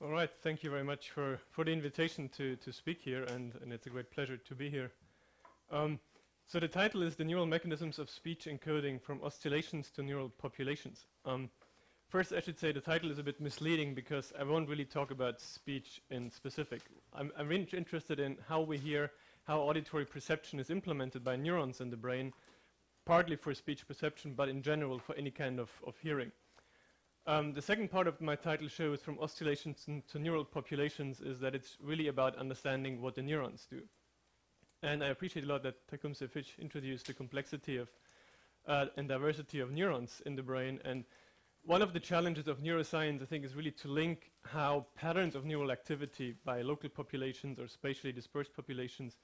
All right, thank you very much for the invitation to speak here, and it's a great pleasure to be here. So the title is The Neural Mechanisms of Speech Encoding from Oscillations to Neural Populations. First, I should say the title is a bit misleading because I won't really talk about speech in specific. I'm really interested in how we hear, how auditory perception is implemented by neurons in the brain, partly for speech perception, but in general for any kind of hearing. The second part of my title shows from oscillations to neural populations is that it's really about understanding what the neurons do. And I appreciate a lot that Tecumseh Fitch introduced the complexity of and diversity of neurons in the brain. And one of the challenges of neuroscience, I think, is really to link how patterns of neural activity by local populations or spatially dispersed populations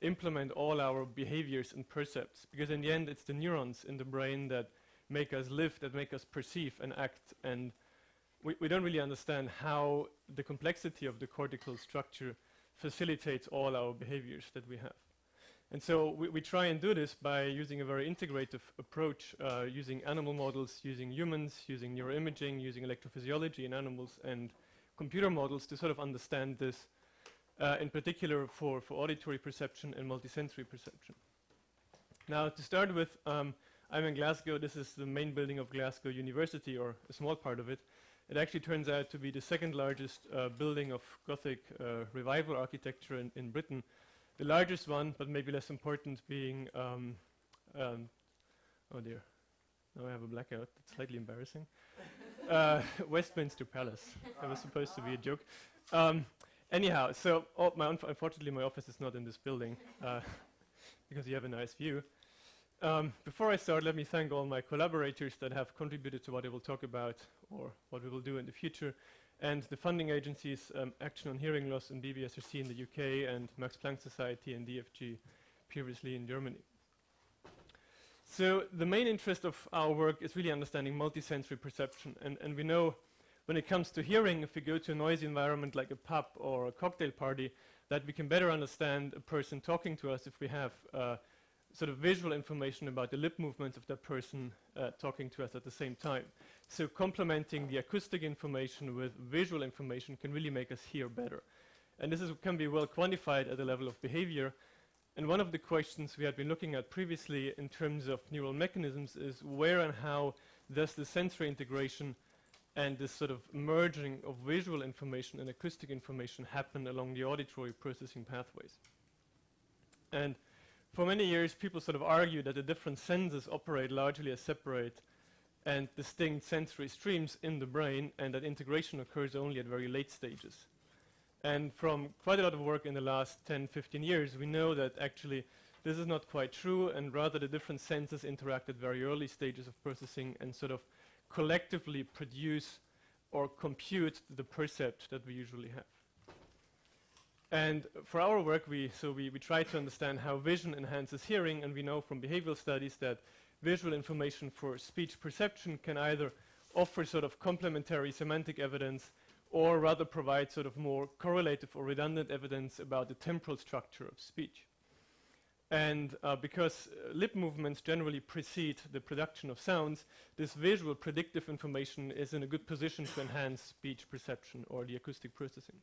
implement all our behaviors and percepts. Because in the end, it's the neurons in the brain that make us live, that make us perceive and act. And we don't really understand how the complexity of the cortical structure facilitates all our behaviors that we have. And so we try and do this by using a very integrative approach, using animal models, using humans, using neuroimaging, using electrophysiology in animals, and computer models to sort of understand this, in particular for auditory perception and multisensory perception. Now, to start with, I'm in Glasgow. This is the main building of Glasgow University, or a small part of it. It actually turns out to be the second largest building of Gothic revival architecture in Britain. The largest one, but maybe less important, being, oh dear, now I have a blackout. It's slightly embarrassing. Westminster Palace. That was supposed to be a joke. Anyhow, so unfortunately my office is not in this building because you have a nice view. Before I start, let me thank all my collaborators that have contributed to what I will talk about or what we will do in the future, and the funding agencies, Action on Hearing Loss and BBSRC in the UK, and Max Planck Society and DFG previously in Germany. So the main interest of our work is really understanding multisensory perception. And we know when it comes to hearing, if we go to a noisy environment like a pub or a cocktail party, that we can better understand a person talking to us if we have sort of visual information about the lip movements of that person talking to us at the same time. So complementing the acoustic information with visual information can really make us hear better. And this can be well quantified at the level of behavior. And one of the questions we had been looking at previously in terms of neural mechanisms is where and how does the sensory integration and this sort of merging of visual information and acoustic information happen along the auditory processing pathways. And for many years, people sort of argued that the different senses operate largely as separate and distinct sensory streams in the brain, and that integration occurs only at very late stages. And from quite a lot of work in the last 10, 15 years, we know that actually this is not quite true, and rather the different senses interact at very early stages of processing and sort of collectively produce or compute the percept that we usually have. And for our work, we try to understand how vision enhances hearing, and we know from behavioral studies that visual information for speech perception can either offer sort of complementary semantic evidence or rather provide sort of more correlative or redundant evidence about the temporal structure of speech. And because lip movements generally precede the production of sounds, this visual predictive information is in a good position to enhance speech perception or the acoustic processing.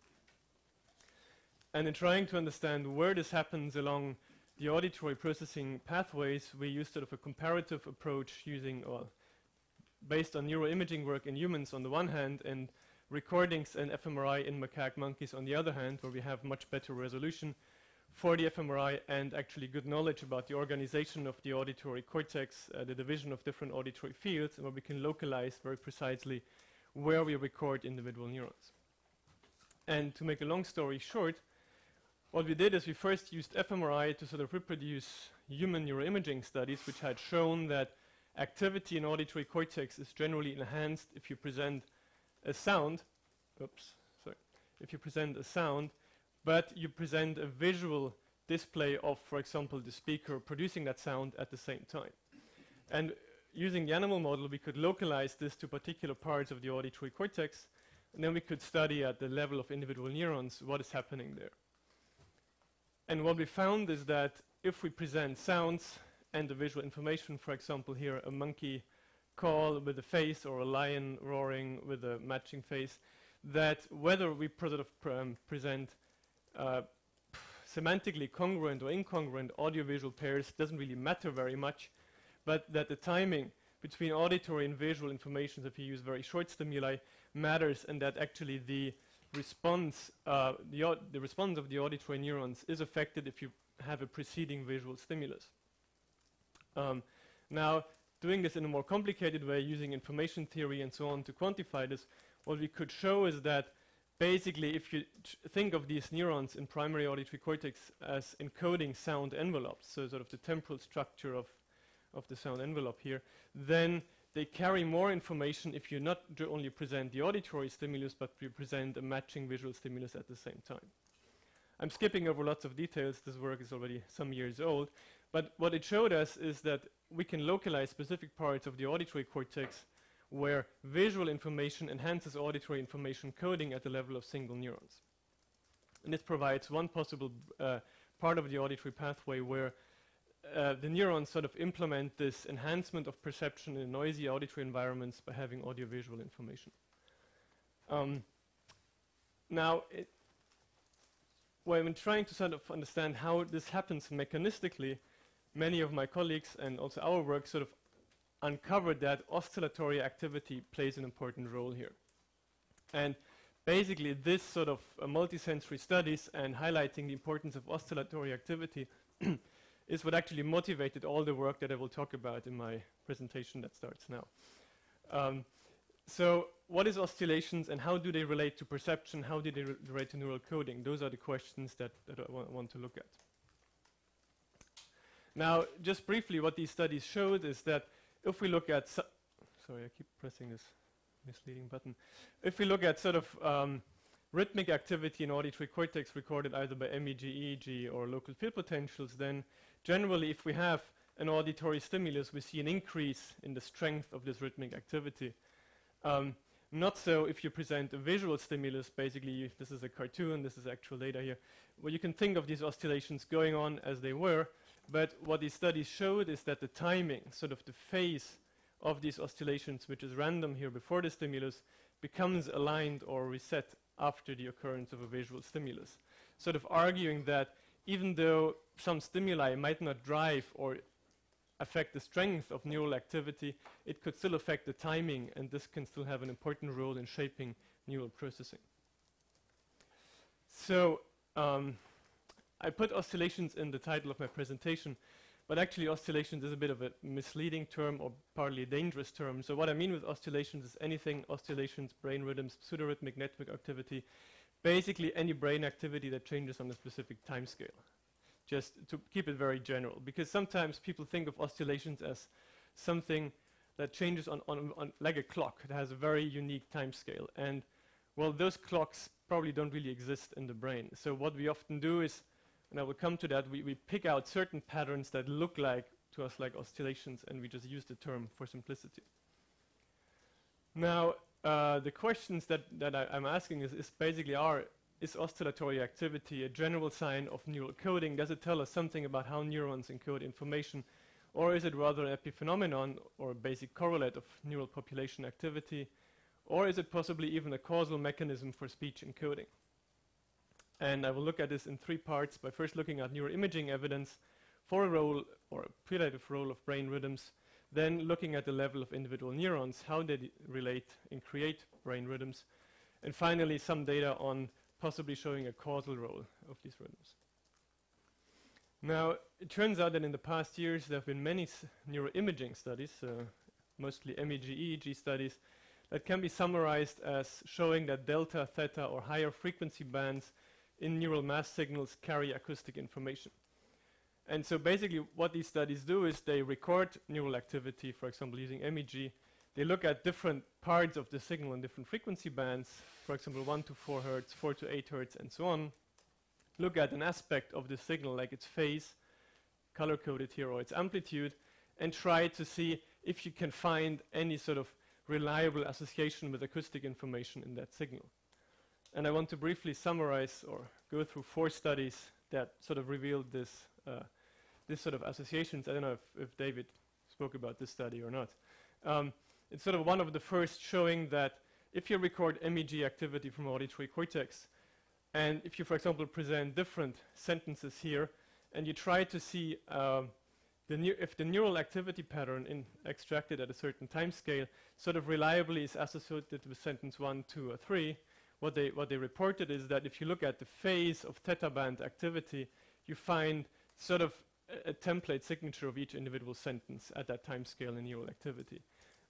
And in trying to understand where this happens along the auditory processing pathways, we used sort of a comparative approach using, based on neuroimaging work in humans on the one hand, and recordings and fMRI in macaque monkeys on the other hand, where we have much better resolution for the fMRI and actually good knowledge about the organization of the auditory cortex, the division of different auditory fields, and where we can localize very precisely where we record individual neurons. And to make a long story short, what we did is we first used fMRI to sort of reproduce human neuroimaging studies, which had shown that activity in auditory cortex is generally enhanced if you present a sound, if you present a sound, but you present a visual display of, for example, the speaker producing that sound at the same time. And using the animal model, we could localize this to particular parts of the auditory cortex, and then we could study at the level of individual neurons what is happening there. And what we found is that if we present sounds and the visual information, for example, here a monkey call with a face or a lion roaring with a matching face, that whether we present semantically congruent or incongruent audiovisual pairs doesn't really matter very much, but that the timing between auditory and visual information, if you use very short stimuli, matters, and that actually the response, the response of the auditory neurons is affected if you have a preceding visual stimulus. Now, doing this in a more complicated way, using information theory and so on to quantify this, what we could show is that basically if you think of these neurons in primary auditory cortex as encoding sound envelopes, so sort of the temporal structure of the sound envelope here, then they carry more information if you not only present the auditory stimulus, but you present a matching visual stimulus at the same time. I'm skipping over lots of details. This work is already some years old. But what it showed us is that we can localize specific parts of the auditory cortex where visual information enhances auditory information coding at the level of single neurons. And this provides one possible part of the auditory pathway where the neurons sort of implement this enhancement of perception in noisy auditory environments by having audiovisual information. Now, when I'm trying to sort of understand how this happens mechanistically, many of my colleagues and also our work sort of uncovered that oscillatory activity plays an important role here. And basically this sort of multisensory studies and highlighting the importance of oscillatory activity is what actually motivated all the work that I will talk about in my presentation that starts now. So what is oscillations and how do they relate to perception? How do they relate to neural coding? Those are the questions that I want to look at. Now, just briefly, what these studies showed is that if we look at, sorry, I keep pressing this misleading button. If we look at sort of rhythmic activity in auditory cortex recorded either by MEG, EEG, or local field potentials, then generally, if we have an auditory stimulus, we see an increase in the strength of this rhythmic activity. Not so if you present a visual stimulus, basically, this is a cartoon, this is actual data here, where you can think of these oscillations going on as they were, but what these studies showed is that the timing, sort of the phase of these oscillations, which is random here before the stimulus, becomes aligned or reset after the occurrence of a visual stimulus. Sort of arguing that even though some stimuli might not drive or affect the strength of neural activity, it could still affect the timing, and this can still have an important role in shaping neural processing. So I put oscillations in the title of my presentation, but actually oscillations is a bit of a misleading term or partly a dangerous term. So what I mean with oscillations is anything, oscillations, brain rhythms, pseudorhythmic network activity, basically any brain activity that changes on a specific time scale. Just to keep it very general, because sometimes people think of oscillations as something that changes on like a clock. It has a very unique time scale. And well, those clocks probably don't really exist in the brain. So what we often do is, and I will come to that, we pick out certain patterns that look like to us like oscillations, and we just use the term for simplicity. Now, the questions that I'm asking is basically is oscillatory activity a general sign of neural coding? Does it tell us something about how neurons encode information? Or is it rather an epiphenomenon or a basic correlate of neural population activity? Or is it possibly even a causal mechanism for speech encoding? And I will look at this in three parts by first looking at neuroimaging evidence for a role or a predative role of brain rhythms, then looking at the level of individual neurons, how they relate and create brain rhythms, and finally some data on possibly showing a causal role of these rhythms. Now, it turns out that in the past years there have been many neuroimaging studies, mostly MEG, EEG studies, that can be summarized as showing that delta, theta, or higher frequency bands in neural mass signals carry acoustic information. And so basically what these studies do is they record neural activity, for example, using MEG. They look at different parts of the signal in different frequency bands, for example, 1 to 4 hertz, 4 to 8 hertz, and so on. Look at an aspect of the signal, like its phase, color-coded here, or its amplitude, and try to see if you can find any sort of reliable association with acoustic information in that signal. And I want to briefly summarize or go through 4 studies that sort of revealed this sort of associations. I don't know if David spoke about this study or not. It's sort of one of the first showing that if you record MEG activity from auditory cortex, and if you, for example, present different sentences here, and you try to see if the neural activity pattern extracted at a certain time scale sort of reliably is associated with sentence 1, 2, or 3, what they reported is that if you look at the phase of theta band activity, you find sort of a template signature of each individual sentence at that time scale in neural activity.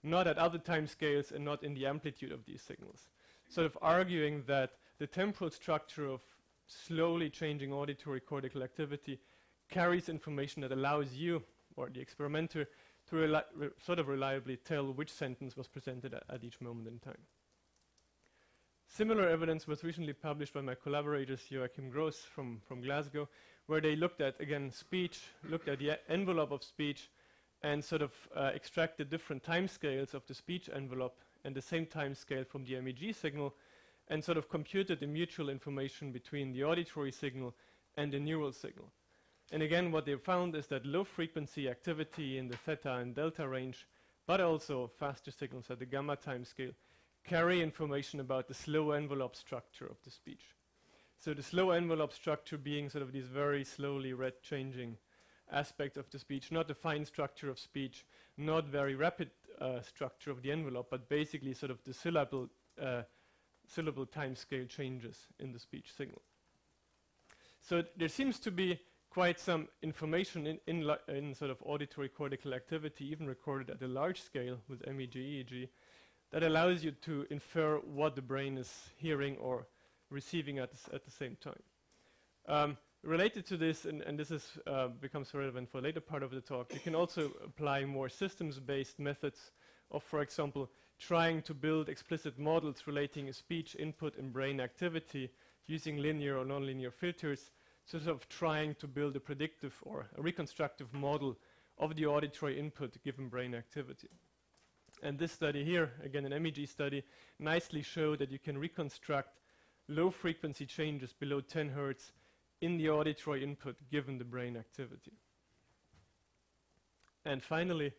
Not at other time scales and not in the amplitude of these signals. Sort of arguing that the temporal structure of slowly changing auditory cortical activity carries information that allows you, or the experimenter, to sort of reliably tell which sentence was presented at each moment in time. Similar evidence was recently published by my collaborators Joachim Gross from Glasgow, where they looked at, again, speech, looked at the envelope of speech, and sort of extracted different time scales of the speech envelope and the same time scale from the MEG signal, and sort of computed the mutual information between the auditory signal and the neural signal. And again, what they found is that low frequency activity in the theta and delta range, but also faster signals at the gamma time scale, carry information about the slow envelope structure of the speech. So the slow envelope structure being sort of these very slowly red changing aspects of the speech, not the fine structure of speech, not very rapid structure of the envelope, but basically sort of the syllable time scale changes in the speech signal. So there seems to be quite some information in sort of auditory cortical activity, even recorded at a large scale with MEG, EEG, that allows you to infer what the brain is hearing or receiving at the same time. Related to this, and this is becomes relevant for a later part of the talk, you can also apply more systems-based methods of, for example, trying to build explicit models relating a speech input and brain activity using linear or nonlinear filters, sort of trying to build a predictive or a reconstructive model of the auditory input given brain activity. And this study here, again an MEG study, nicely showed that you can reconstruct low frequency changes below 10 Hertz in the auditory input given the brain activity. And finally,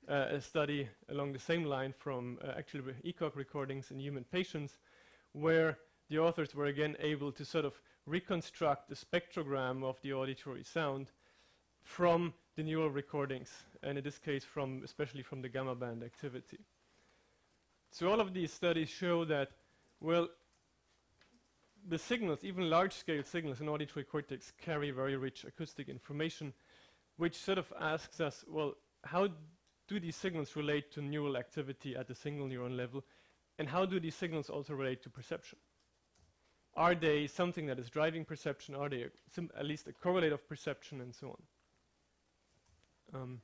a study along the same line from actually ECOG recordings in human patients, where the authors were again able to sort of reconstruct the spectrogram of the auditory sound from the neural recordings, and in this case especially from the gamma band activity. So all of these studies show that, well, the signals, even large-scale signals in auditory cortex, carry very rich acoustic information, which sort of asks us, well, how do these signals relate to neural activity at the single neuron level, and how do these signals also relate to perception? Are they something that is driving perception? Are they at least a correlate of perception, and so on?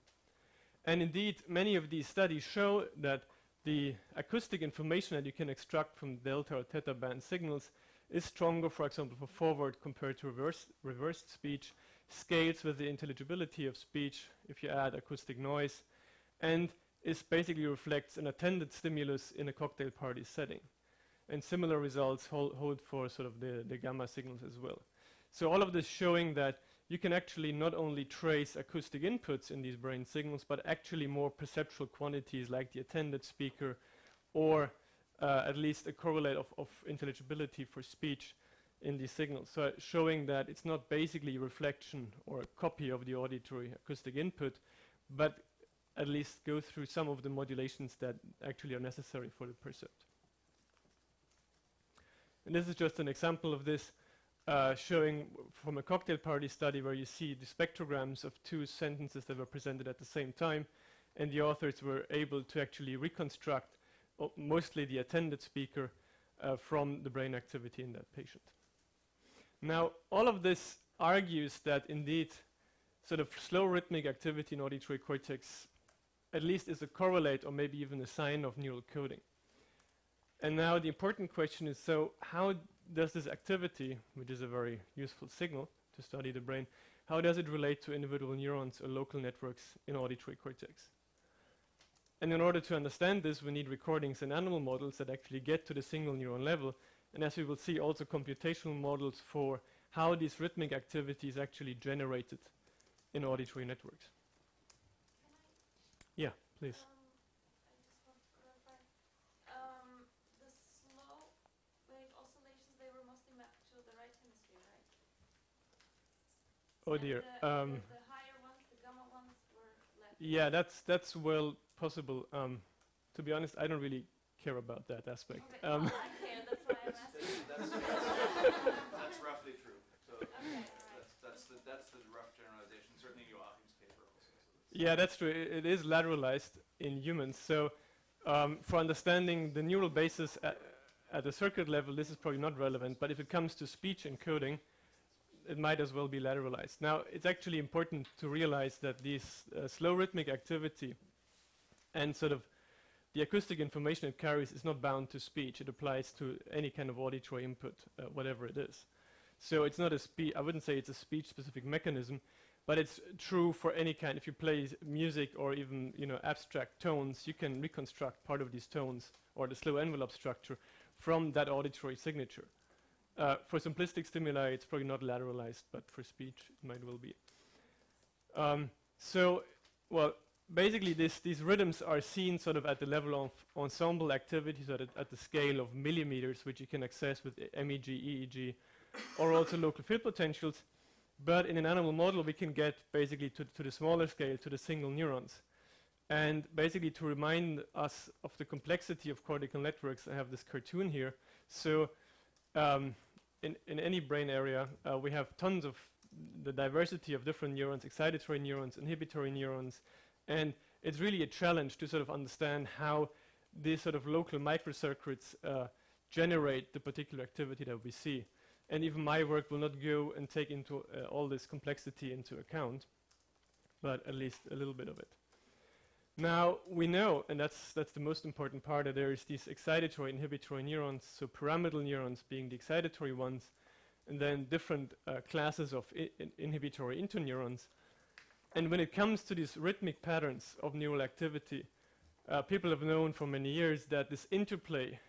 And indeed, many of these studies show that the acoustic information that you can extract from delta or theta band signals is stronger, for example, for forward compared to reversed speech, scales with the intelligibility of speech if you add acoustic noise, and is basically reflects an attended stimulus in a cocktail party setting. And similar results hold for sort of the gamma signals as well. So all of this showing that you can actually not only trace acoustic inputs in these brain signals, but actually more perceptual quantities like the attended speaker, or at least a correlate of intelligibility for speech in these signals. So showing that it's not basically a reflection or a copy of the auditory acoustic input, but at least go through some of the modulations that actually are necessary for the percept. And this is just an example of this, showing from a cocktail party study where you see the spectrograms of two sentences that were presented at the same time, and the authors were able to actually reconstruct mostly the attended speaker from the brain activity in that patient. Now, all of this argues that indeed sort of slow rhythmic activity in auditory cortex at least is a correlate or maybe even a sign of neural coding. And now the important question is, so how does this activity, which is a very useful signal to study the brain, how does it relate to individual neurons or local networks in auditory cortex? And in order to understand this, we need recordings and animal models that actually get to the single neuron level, and as we will see, also computational models for how these rhythmic activity is actually generated in auditory networks. Yeah, please. I just want to clarify. The Oh dear. The higher ones, the gamma ones, were left. Yeah, that's well possible. To be honest, I don't really care about that aspect. Okay. Well, I care. That's why I'm asking. That's roughly true. So Okay. that's the rough generalization. Certainly Joachim's paper also. Yeah, that's true. It is lateralized in humans. So for understanding the neural basis at a circuit level, this is probably not relevant. But if it comes to speech encoding, it might as well be lateralized. Now, it's actually important to realize that this slow rhythmic activity and sort of the acoustic information it carries is not bound to speech. It applies to any kind of auditory input, whatever it is. So it's not a I wouldn't say it's a speech-specific mechanism, but it's true for any kind. If you play music or even abstract tones, you can reconstruct part of these tones or the slow envelope structure from that auditory signature. For simplistic stimuli, it's probably not lateralized, but for speech, it might well be. Basically, these rhythms are seen sort of at the level of ensemble activity, so at the scale of millimeters, which you can access with MEG, EEG, or also local field potentials. But in an animal model, we can get basically to the smaller scale, to the single neurons. And basically, to remind us of the complexity of cortical networks, I have this cartoon here. So in any brain area, we have tons of the diversity of different neurons, excitatory neurons, inhibitory neurons, and it's really a challenge to sort of understand how these sort of local microcircuits generate the particular activity that we see. And even my work will not go and take into all this complexity into account, but at least a little bit of it. Now, we know, and that's the most important part, that there is these excitatory inhibitory neurons, so pyramidal neurons being the excitatory ones, and then different classes of inhibitory interneurons. And when it comes to these rhythmic patterns of neural activity, people have known for many years that this interplay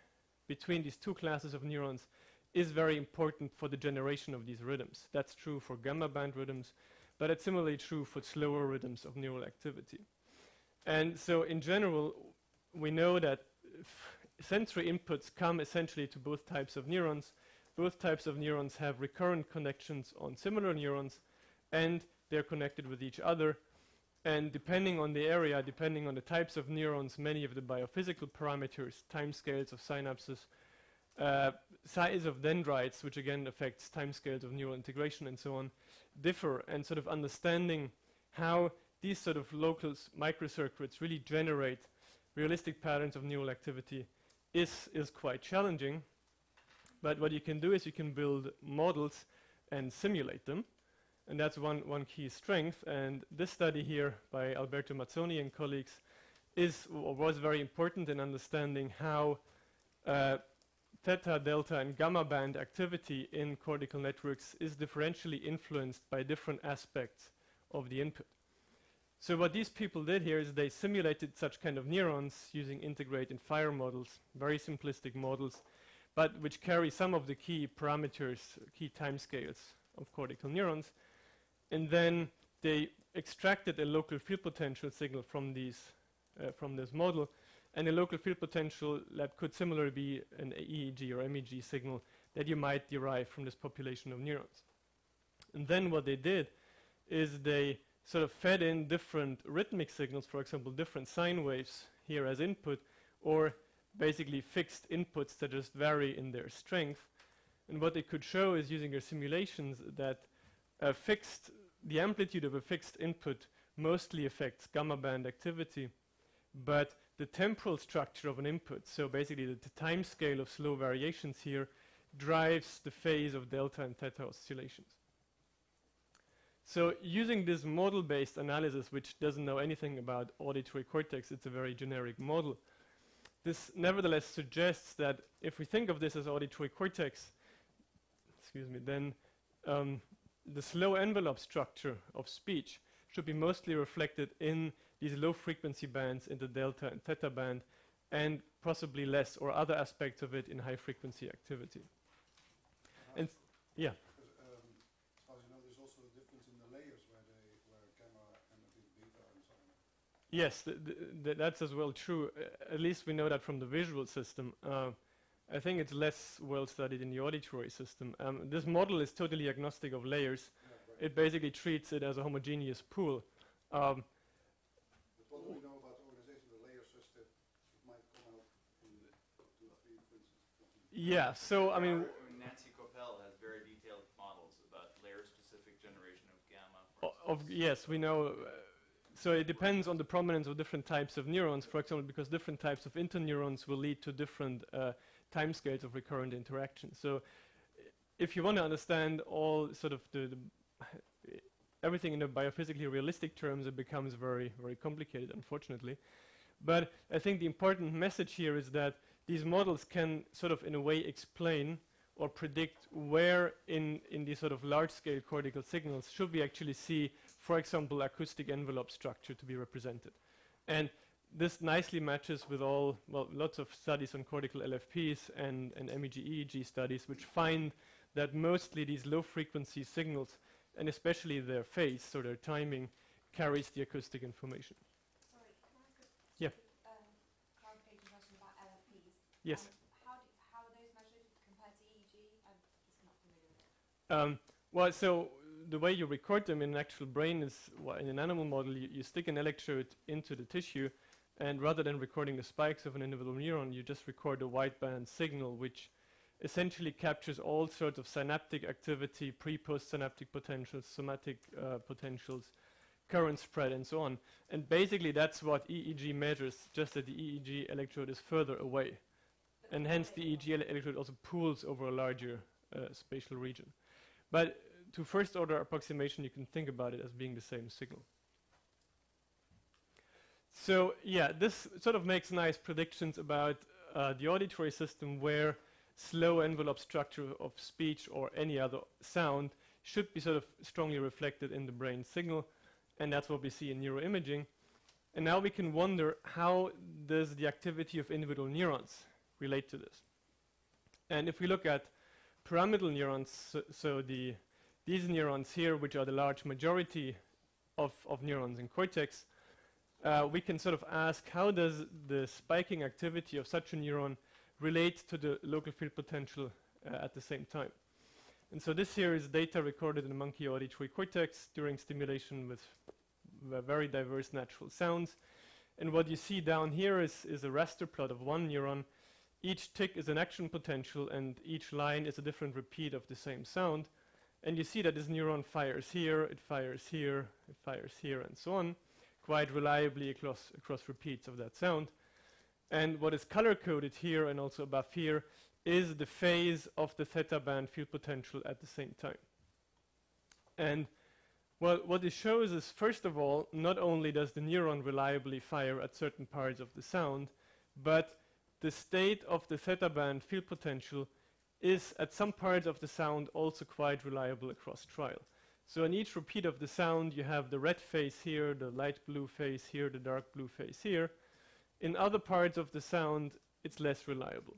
between these two classes of neurons is very important for the generation of these rhythms. That's true for gamma band rhythms, but it's similarly true for slower rhythms of neural activity. And so in general, we know that sensory inputs come essentially to both types of neurons. Both types of neurons have recurrent connections on similar neurons, and they're connected with each other. And depending on the area, depending on the types of neurons, many of the biophysical parameters, timescales of synapses, size of dendrites, which again affects timescales of neural integration and so on, differ. And sort of understanding how these sort of local microcircuits really generate realistic patterns of neural activity is quite challenging. But what you can do is you can build models and simulate them. And that's one key strength. And this study here by Alberto Mazzoni and colleagues was very important in understanding how theta, delta, and gamma band activity in cortical networks is differentially influenced by different aspects of the input. So what these people did here is they simulated such kind of neurons using integrate and fire models, very simplistic models, but which carry some of the key parameters, key timescales of cortical neurons. And then they extracted a local field potential signal from this model, and a local field potential that could similarly be an EEG or MEG signal that you might derive from this population of neurons. And then what they did is they sort of fed in different rhythmic signals, for example, different sine waves here as input, or basically fixed inputs that just vary in their strength. And what they could show is using their simulations that the amplitude of a fixed input mostly affects gamma band activity, but the temporal structure of an input, so basically the time scale of slow variations here, drives the phase of delta and theta oscillations. So using this model-based analysis, which doesn't know anything about auditory cortex, it's a very generic model, this nevertheless suggests that if we think of this as auditory cortex, then the slow envelope structure of speech should be mostly reflected in these low frequency bands in the delta and theta band, and possibly less or other aspects of it in high frequency activity. And yeah. Yes, that's as well true. At least we know that from the visual system. I think it's less well studied in the auditory system. This model is totally agnostic of layers. it basically treats it as a homogeneous pool. But what do we know about the organization of the layers such that it might come out in the 2 or 3, for instance? Yeah, so I mean, Nancy Coppell has very detailed models about layer-specific generation of gamma. for instance. yes, we know. So it depends on the prominence of different types of neurons, for example, because different types of interneurons will lead to different timescales of recurrent interaction. So if you want to understand all sort of the everything in the biophysically realistic terms, it becomes very, very complicated, unfortunately. But I think the important message here is that these models can sort of in a way explain or predict where in these sort of large-scale cortical signals should we actually see, for example, acoustic envelope structure to be represented. And this nicely matches with lots of studies on cortical LFPs and MEG-EEG studies, which find that mostly these low-frequency signals, and especially their phase, so their timing, carries the acoustic information. Sorry, can I ask a Yeah. clarification question about LFPs? Yes. How are those measured compared to EEG? I'm just not familiar with it. Well, so the way you record them in an actual brain is, in an animal model, you stick an electrode into the tissue, and rather than recording the spikes of an individual neuron, you just record a wideband signal, which essentially captures all sorts of synaptic activity, pre-post-synaptic potentials, somatic potentials, current spread, and so on. And basically that's what EEG measures, just that the EEG electrode is further away. And hence the EEG electrode also pools over a larger spatial region. But to first order approximation, you can think about it as being the same signal. So yeah, this sort of makes nice predictions about the auditory system, where slow envelope structure of speech or any other sound should be sort of strongly reflected in the brain signal, and that's what we see in neuroimaging. And now we can wonder, how does the activity of individual neurons relate to this? And if we look at pyramidal neurons, these neurons here, which are the large majority of neurons in cortex, we can sort of ask, how does the spiking activity of such a neuron relate to the local field potential at the same time? And so this here is data recorded in the monkey auditory cortex during stimulation with very diverse natural sounds. And what you see down here is a raster plot of one neuron. Each tick is an action potential, and each line is a different repeat of the same sound. And you see that this neuron fires here, it fires here, it fires here, and so on, quite reliably across repeats of that sound. And what is color-coded here and also above here is the phase of the theta band field potential at the same time. And well, what it shows is, first of all, not only does the neuron reliably fire at certain parts of the sound, but the state of the theta band field potential is at some parts of the sound also quite reliable across trial. So in each repeat of the sound, you have the red phase here, the light blue phase here, the dark blue phase here. In other parts of the sound, it's less reliable.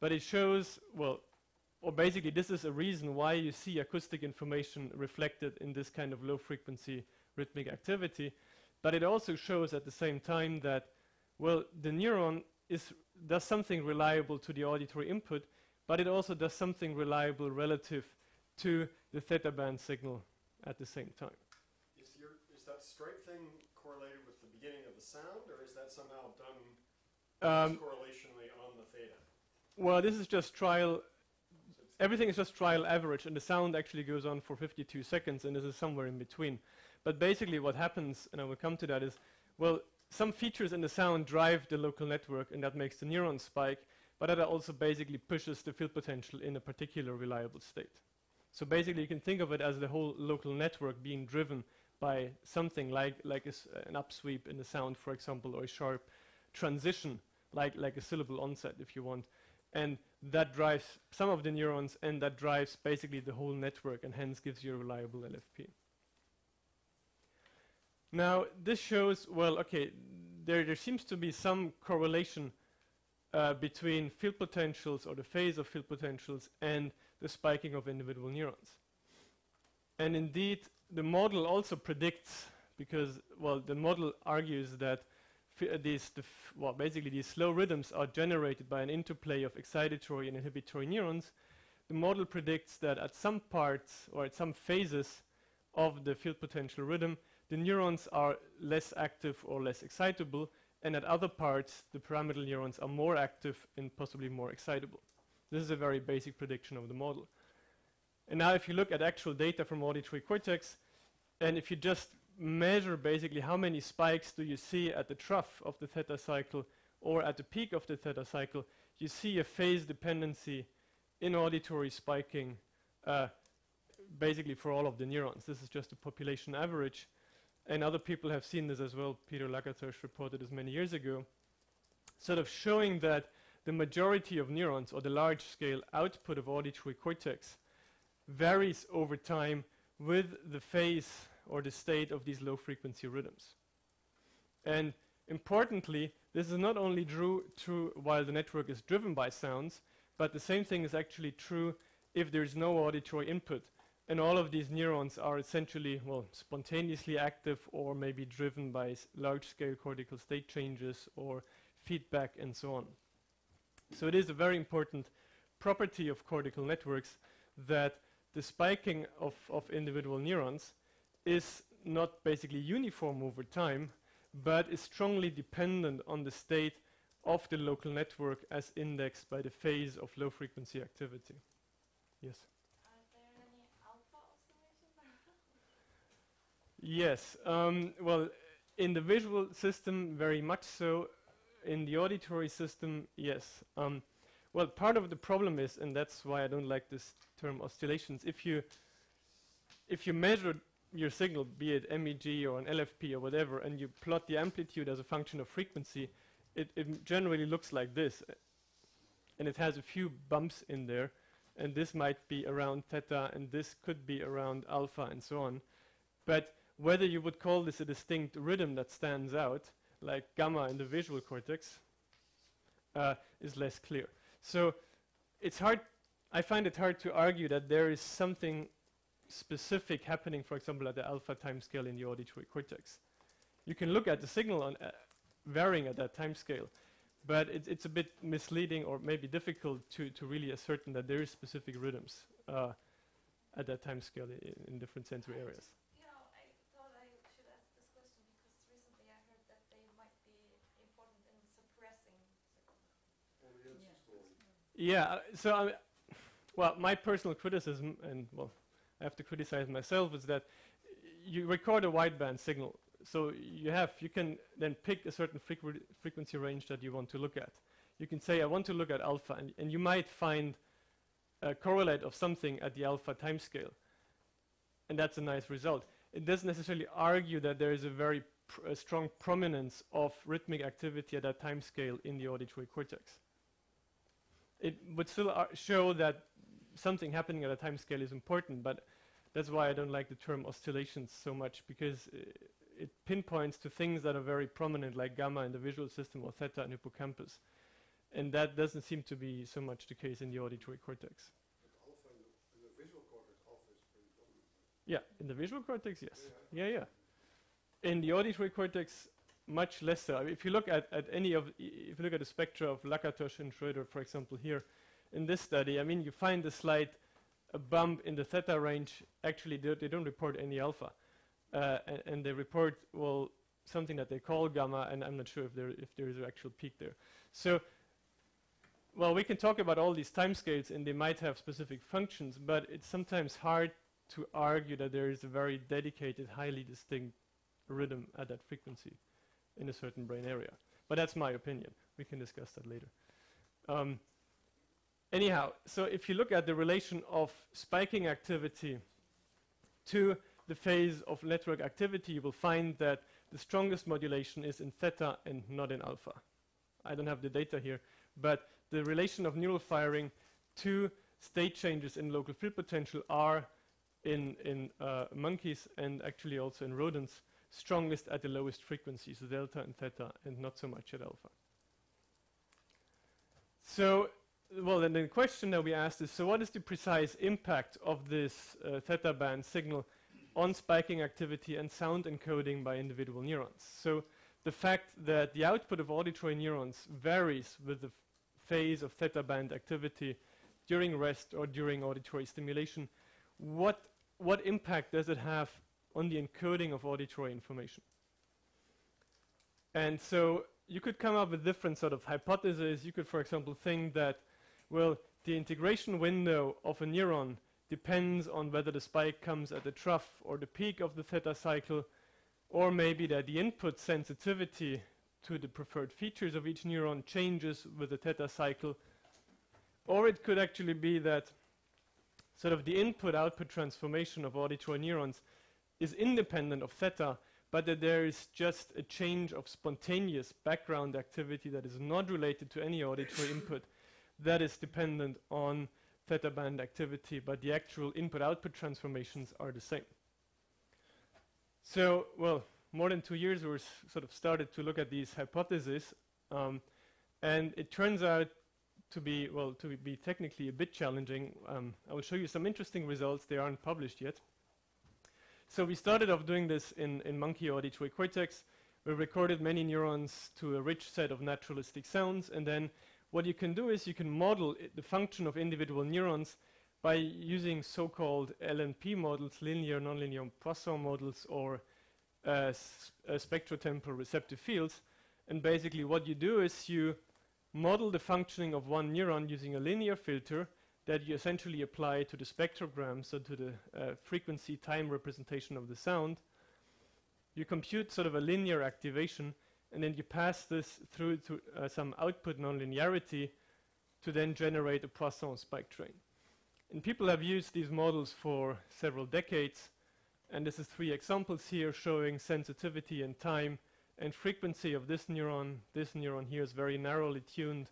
But it shows, well, or basically this is a reason why you see acoustic information reflected in this kind of low frequency rhythmic activity. But it also shows at the same time that, well, the neuron does something reliable to the auditory input, but it also does something reliable relative to the theta band signal at the same time. Is that stripe thing correlated with the beginning of the sound, or is that somehow done correlationally on the theta? Well, this is just trial. Everything is just trial average, and the sound actually goes on for 52 seconds, and this is somewhere in between. But basically what happens, and I will come to that, is, well, some features in the sound drive the local network, and that makes the neuron spike, but that also basically pushes the field potential in a particular reliable state. So basically you can think of it as the whole local network being driven by something like an upsweep in the sound, for example, or a sharp transition, like a syllable onset, if you want. And that drives some of the neurons, and that drives basically the whole network, and hence gives you a reliable LFP. Now, this shows, well, okay, there seems to be some correlation between field potentials, or the phase of field potentials, and the spiking of individual neurons. And indeed, the model also predicts, because, well, the model argues that basically these slow rhythms are generated by an interplay of excitatory and inhibitory neurons. The model predicts that at some parts, or at some phases of the field potential rhythm, the neurons are less active or less excitable, and at other parts, the pyramidal neurons are more active and possibly more excitable. This is a very basic prediction of the model. And now if you look at actual data from auditory cortex, and if you just measure basically how many spikes do you see at the trough of the theta cycle or at the peak of the theta cycle, you see a phase dependency in auditory spiking basically for all of the neurons. This is just a population average. And other people have seen this as well. Peter Lagathos reported this many years ago, sort of showing that the majority of neurons, or the large-scale output of auditory cortex, varies over time with the phase or the state of these low-frequency rhythms. And importantly, this is not only true while the network is driven by sounds, but the same thing is actually true if there is no auditory input. And all of these neurons are essentially, well, spontaneously active or maybe driven by large-scale cortical state changes or feedback and so on. So it is a very important property of cortical networks that the spiking of individual neurons is not basically uniform over time, but is strongly dependent on the state of the local network as indexed by the phase of low-frequency activity. Yes? Are there any alpha oscillations? Yes. Well, in the visual system, very much so. In the auditory system, yes. Well, part of the problem is, and that's why I don't like this term oscillations, if you measure your signal, be it MEG or an LFP or whatever, and you plot the amplitude as a function of frequency, it generally looks like this. And it has a few bumps in there, and this might be around theta, and this could be around alpha, and so on. But whether you would call this a distinct rhythm that stands out, like gamma in the visual cortex, is less clear. So it's hard, I find it hard to argue that there is something specific happening, for example, at the alpha timescale in the auditory cortex. You can look at the signal on varying at that timescale, but it's a bit misleading or maybe difficult to really ascertain that there is specific rhythms at that timescale in different sensory areas. You know, I thought I should ask this question because recently I heard that they might be important in suppressing signals. Yeah, so well, my personal criticism, and well, I have to criticize myself, is that you record a wideband signal. So you can then pick a certain frequency range that you want to look at. You can say, I want to look at alpha, and you might find a correlate of something at the alpha timescale. And that's a nice result. It doesn't necessarily argue that there is a very strong prominence of rhythmic activity at that timescale in the auditory cortex. It would still show that something happening at a timescale is important, but that's why I don't like the term oscillations so much, because it pinpoints to things that are very prominent, like gamma in the visual system or theta in hippocampus. And that doesn't seem to be so much the case in the auditory cortex. But alpha in the visual cortex, alpha is pretty prominent. Yeah, in the visual cortex, yes. Yeah. In the auditory cortex, much less so. I mean, if you look at if you look at the spectra of Lagathos and Schroeder, for example, here in this study, I mean, you find a slight bump in the theta range. Actually, they don't report any alpha. And they report, well, something that they call gamma, and I'm not sure if there is an actual peak there. So, well, we can talk about all these timescales, and they might have specific functions, but it's sometimes hard to argue that there is a very dedicated, highly distinct rhythm at that frequency in a certain brain area. But that's my opinion. We can discuss that later. Anyhow, so if you look at the relation of spiking activity to the phase of network activity, you will find that the strongest modulation is in theta and not in alpha. I don't have the data here, but the relation of neural firing to state changes in local field potential are in monkeys and actually also in rodents strongest at the lowest frequencies, so delta and theta, and not so much at alpha. So, well, then the question that we asked is, so what is the precise impact of this theta band signal on spiking activity and sound encoding by individual neurons? So the fact that the output of auditory neurons varies with the phase of theta band activity during rest or during auditory stimulation, what what impact does it have on the encoding of auditory information? And so you could come up with different sort of hypotheses. You could, for example, think that, well, the integration window of a neuron depends on whether the spike comes at the trough or the peak of the theta cycle, or maybe that the input sensitivity to the preferred features of each neuron changes with the theta cycle. Or it could actually be that sort of the input-output transformation of auditory neurons is independent of theta, but that there is just a change of spontaneous background activity that is not related to any auditory input that is dependent on theta band activity, but the actual input-output transformations are the same. So, well, more than 2 years we sort of started to look at these hypotheses, and it turns out to be technically a bit challenging. I will show you some interesting results. They aren't published yet. So we started off doing this in monkey auditory cortex. We recorded many neurons to a rich set of naturalistic sounds, and then what you can do is you can model the function of individual neurons by using so-called LNP models, linear nonlinear Poisson models, or spectrotemporal receptive fields. And basically what you do is you model the functioning of one neuron using a linear filter that you essentially apply to the spectrogram, so to the frequency time representation of the sound. You compute sort of a linear activation, and then you pass this through to some output nonlinearity to then generate a Poisson spike train. And people have used these models for several decades, and this is 3 examples here showing sensitivity and time and frequency of this neuron. This neuron here is very narrowly tuned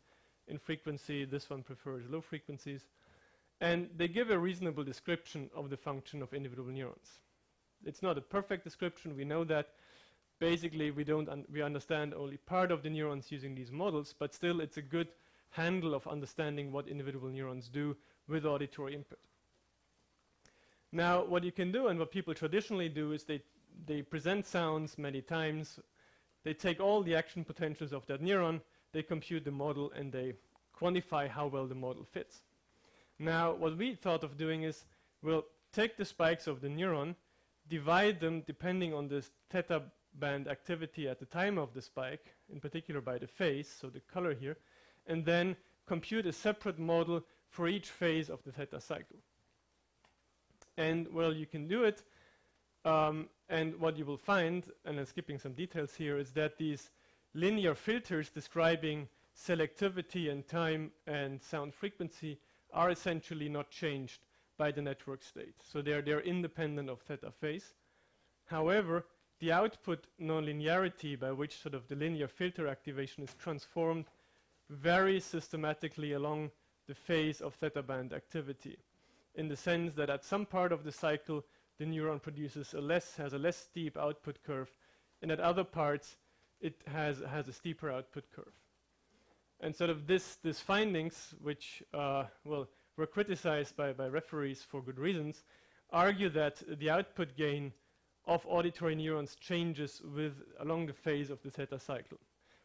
in frequency. This one prefers low frequencies. And they give a reasonable description of the function of individual neurons. It's not a perfect description, we know that. Basically, we understand only part of the neurons using these models, but still it's a good handle of understanding what individual neurons do with auditory input. Now, what you can do and what people traditionally do is they present sounds many times, they take all the action potentials of that neuron, they compute the model, and they quantify how well the model fits. Now, what we thought of doing is we'll take the spikes of the neuron, divide them depending on the theta band activity at the time of the spike, in particular by the phase, so the color here, and then compute a separate model for each phase of the theta cycle. And well, you can do it, and what you will find, and I'm skipping some details here, is that these linear filters describing selectivity and time and sound frequency are essentially not changed by the network state. So they're independent of theta phase. However, the output nonlinearity by which sort of the linear filter activation is transformed varies systematically along the phase of theta band activity, in the sense that at some part of the cycle the neuron produces has a less steep output curve, and at other parts it has a steeper output curve. And sort of these findings, which were criticized by referees for good reasons, argue that the output gain of auditory neurons changes along the phase of the theta cycle,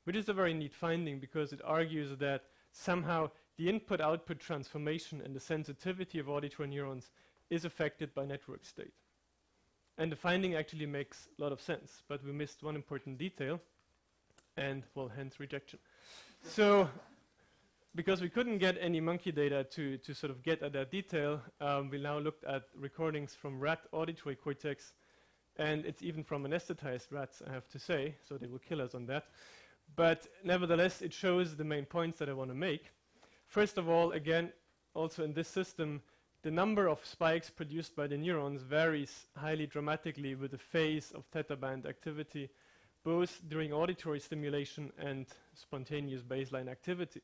which is a very neat finding because it argues that somehow the input-output transformation and the sensitivity of auditory neurons is affected by network state. And the finding actually makes a lot of sense, but we missed one important detail, and well, hence rejection. So, because we couldn't get any monkey data to sort of get at that detail, we now looked at recordings from rat auditory cortex, and it's even from anesthetized rats, I have to say, so they will kill us on that. But nevertheless, it shows the main points that I want to make. First of all, again, also in this system, the number of spikes produced by the neurons varies highly dramatically with the phase of theta band activity, both during auditory stimulation and spontaneous baseline activity.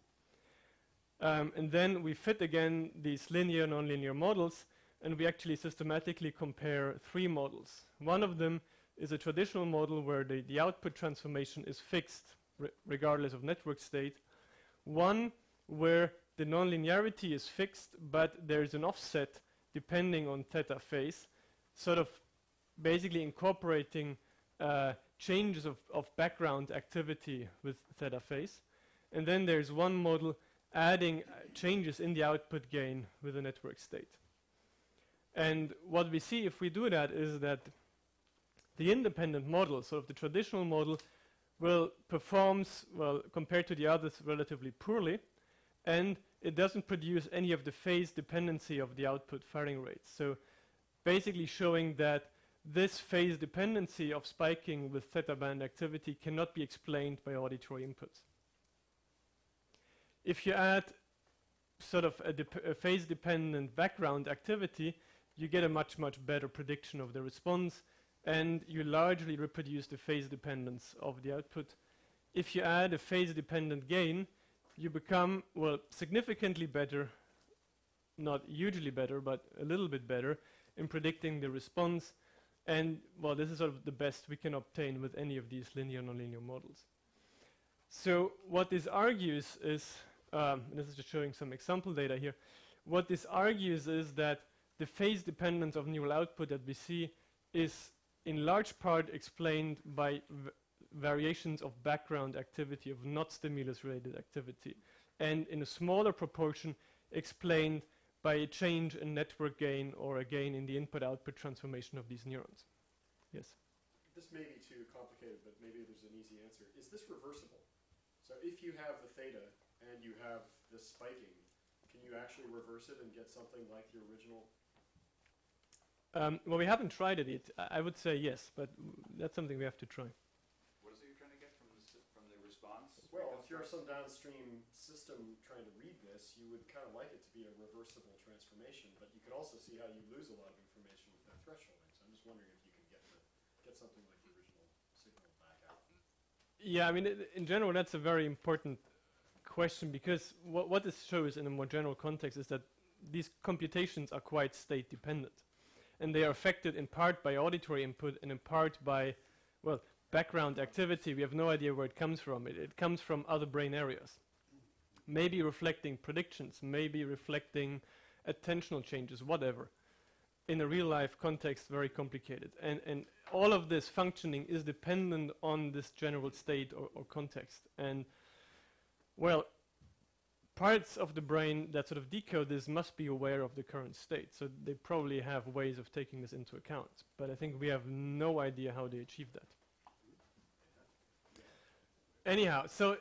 And then we fit again these linear, nonlinear models, and we actually systematically compare 3 models. One of them is a traditional model where the output transformation is fixed regardless of network state. One where the nonlinearity is fixed, but there's an offset depending on theta phase, sort of basically incorporating changes of background activity with theta phase. And then there's one model adding changes in the output gain with a network state. And what we see if we do that is that the independent model, sort of the traditional model, will performs, well, compared to the others, relatively poorly, and it doesn't produce any of the phase dependency of the output firing rates. So basically showing that this phase dependency of spiking with theta band activity cannot be explained by auditory inputs. If you add sort of a phase dependent background activity, you get a much better prediction of the response, and you largely reproduce the phase dependence of the output. If you add a phase dependent gain, you become, well, significantly better, not hugely better, but a little bit better in predicting the response. And, well, this is sort of the best we can obtain with any of these linear nonlinear models. So what this argues is, and this is just showing some example data here, what this argues is that the phase dependence of neural output that we see is in large part explained by variations of background activity, of not stimulus-related activity, and in a smaller proportion explained by a change in network gain or a gain in the input-output transformation of these neurons. Yes? This may be too complicated, but maybe there's an easy answer. Is this reversible? So if you have the theta and you have this spiking, can you actually reverse it and get something like the original? Well, we haven't tried it yet. I would say yes, but that's something we have to try. What is it you're trying to get from the response? Well, if you're some downstream system trying to read this, you would kind of like it to be a reversible transformation, but you could also see how you lose a lot of information with that thresholding. So I'm just wondering if you can get something like the original signal back out. Yeah, I mean, in general, that's a very important question, because what this shows in a more general context is that these computations are quite state dependent. And they are affected in part by auditory input and in part by, well, background activity. We have no idea where it comes from. It comes from other brain areas. Maybe reflecting predictions, maybe reflecting attentional changes, whatever. In a real life context, very complicated. And all of this functioning is dependent on this general state or context. And, well, parts of the brain that sort of decode this must be aware of the current state. So they probably have ways of taking this into account. But I think we have no idea how they achieve that. Anyhow, so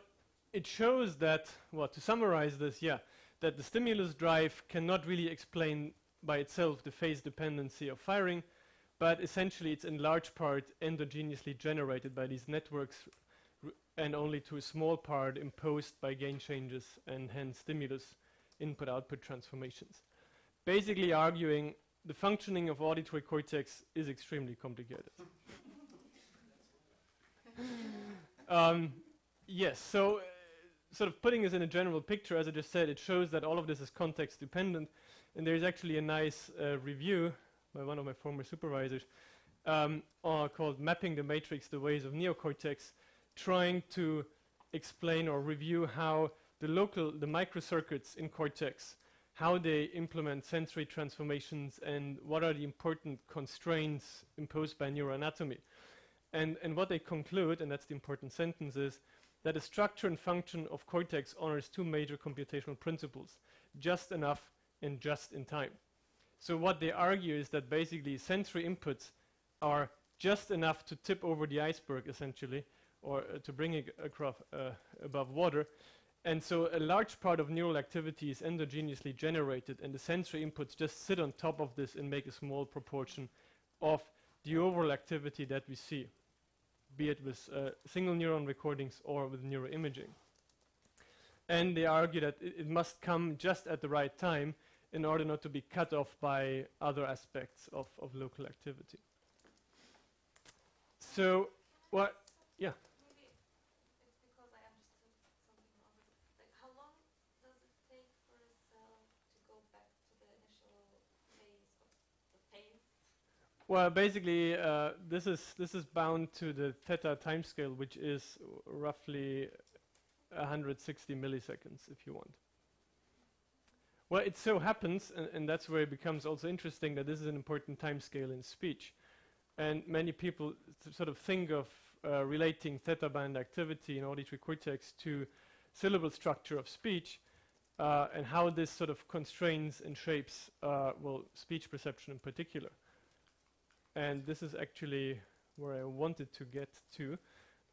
it shows that, well, to summarize this, yeah, that the stimulus drive cannot really explain by itself the phase dependency of firing, but essentially it's in large part endogenously generated by these networks and only to a small part imposed by gain changes and hence stimulus input-output transformations. Basically arguing the functioning of auditory cortex is extremely complicated. Yes, so sort of putting this in a general picture, as I just said, it shows that all of this is context dependent, and there's actually a nice review by one of my former supervisors called Mapping the Matrix, the Ways of Neocortex, trying to explain or review how the microcircuits in cortex, how they implement sensory transformations and what are the important constraints imposed by neuroanatomy. And what they conclude, and that's the important sentence, is that the structure and function of cortex honors two major computational principles, just enough and just in time. So what they argue is that basically sensory inputs are just enough to tip over the iceberg, essentially, or to bring it across above water. And so a large part of neural activity is endogenously generated, and the sensory inputs just sit on top of this and make a small proportion of the overall activity that we see, be it with single neuron recordings or with neuroimaging. And they argue that it must come just at the right time in order not to be cut off by other aspects of local activity. So, what? Yeah. Maybe it's because I understood something wrong. Like, how long does it take for a cell to go back to the initial phase of the phase? Well, basically, this is bound to the theta timescale, which is roughly 160 milliseconds, if you want. Well, it so happens, and that's where it becomes also interesting, that this is an important timescale in speech. And many people sort of think of relating theta band activity in auditory cortex to syllable structure of speech. and how this sort of constrains and shapes, well, speech perception in particular. And this is actually where I wanted to get to.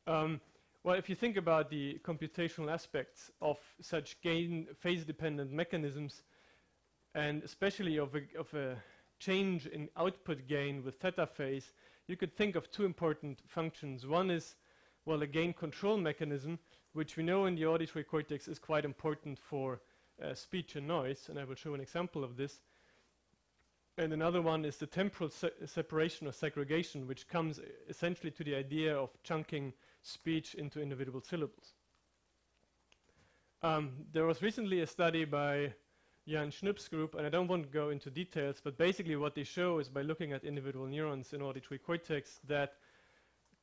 Well, if you think about the computational aspects of such gain phase-dependent mechanisms, and especially of a change in output gain with theta phase, you could think of two important functions. One is, well, a gain control mechanism, which we know in the auditory cortex is quite important for speech and noise, and I will show an example of this. And another one is the temporal separation or segregation, which comes essentially to the idea of chunking speech into individual syllables. There was recently a study by Jan Schnupp's group, and I don't want to go into details, but basically what they show is by looking at individual neurons in auditory cortex that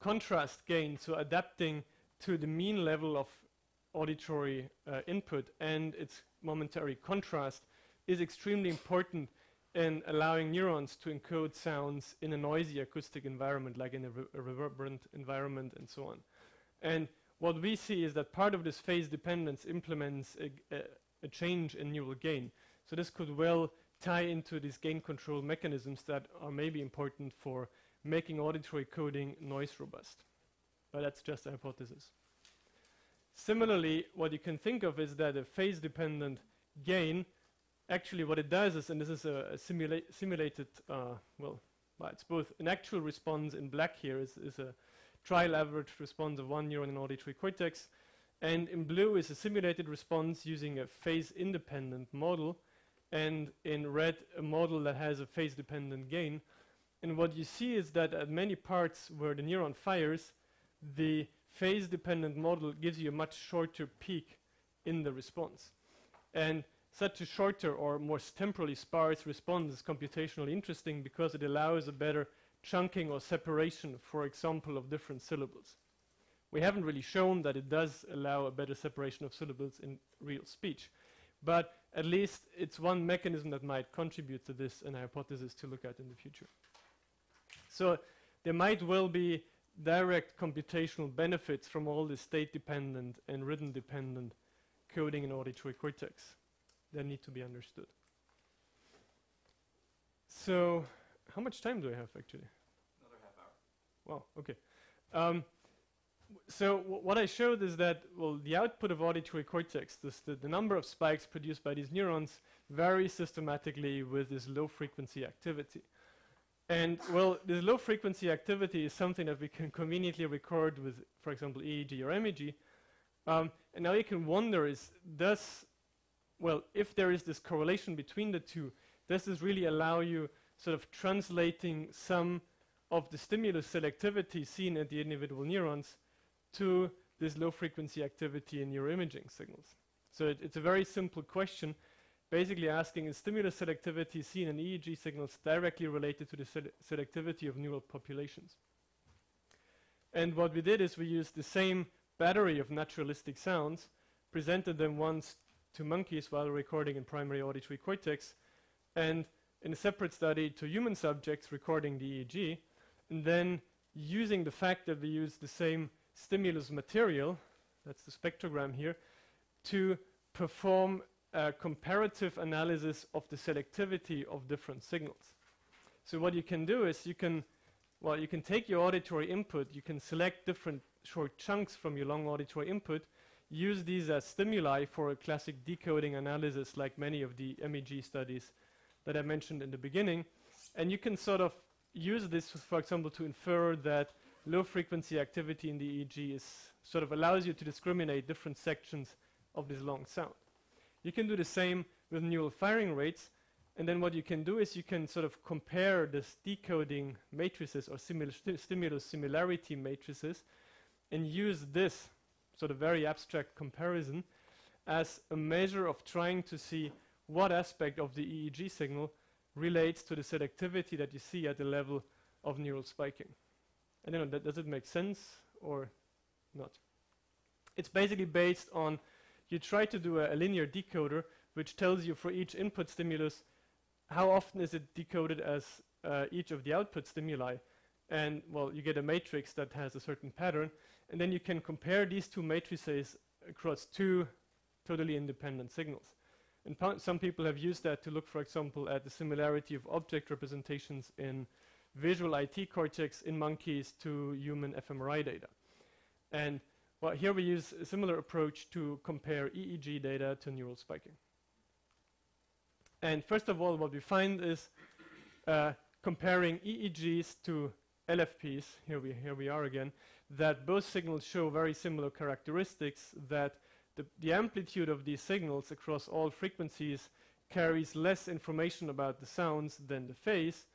contrast gain, so adapting to the mean level of auditory input and its momentary contrast, is extremely important in allowing neurons to encode sounds in a noisy acoustic environment, like in a reverberant environment and so on. And what we see is that part of this phase dependence implements a change in neural gain. So this could well tie into these gain control mechanisms that are maybe important for making auditory coding noise robust. But that's just a hypothesis. Similarly, what you can think of is that a phase dependent gain, actually what it does is, and this is a simulated, well, it's both an actual response in black here is a trial average response of one neuron in auditory cortex, and in blue is a simulated response using a phase-independent model, and in red a model that has a phase-dependent gain. And what you see is that at many parts where the neuron fires, the phase-dependent model gives you a much shorter peak in the response. And such a shorter or more temporally sparse response is computationally interesting because it allows a better chunking or separation, for example, of different syllables. We haven't really shown that it does allow a better separation of syllables in real speech, but at least it's one mechanism that might contribute to this, and a hypothesis to look at in the future. So there might well be direct computational benefits from all the state-dependent and rhythm-dependent coding in auditory cortex that need to be understood. So how much time do I have, actually? Another half hour. Wow, okay. So what I showed is that, well, the output of auditory cortex, the number of spikes produced by these neurons varies systematically with this low-frequency activity. And, well, this low-frequency activity is something that we can conveniently record with, for example, EEG or MEG. And now you can wonder is, if there is this correlation between the two, does this really allow you sort of translating some of the stimulus selectivity seen at the individual neurons to this low-frequency activity in neuroimaging signals? So it's a very simple question, basically asking, is stimulus selectivity seen in EEG signals directly related to the selectivity of neural populations? And what we did is we used the same battery of naturalistic sounds, presented them once to monkeys while recording in primary auditory cortex, and in a separate study to human subjects recording the EEG, and then using the fact that we use the same stimulus material, that's the spectrogram here, to perform a comparative analysis of the selectivity of different signals. So what you can do is you can take your auditory input, you can select different short chunks from your long auditory input, use these as stimuli for a classic decoding analysis like many of the MEG studies that I mentioned in the beginning, and you can sort of use this, for example, to infer that low frequency activity in the EEG sort of allows you to discriminate different sections of this long sound. You can do the same with neural firing rates, and then what you can do is you can sort of compare this decoding matrices or stimulus similarity matrices and use this sort of very abstract comparison as a measure of trying to see what aspect of the EEG signal relates to the selectivity that you see at the level of neural spiking. I don't know, does it make sense or not? It's basically based on, you try to do a linear decoder which tells you for each input stimulus how often is it decoded as each of the output stimuli, and well, you get a matrix that has a certain pattern, and then you can compare these two matrices across two totally independent signals. And some people have used that to look, for example, at the similarity of object representations in visual IT cortex in monkeys to human fMRI data. And well, here we use a similar approach to compare EEG data to neural spiking. And first of all, what we find is comparing EEGs to LFPs, here we are again, that both signals show very similar characteristics, that the amplitude of these signals across all frequencies carries less information about the sounds than the phase,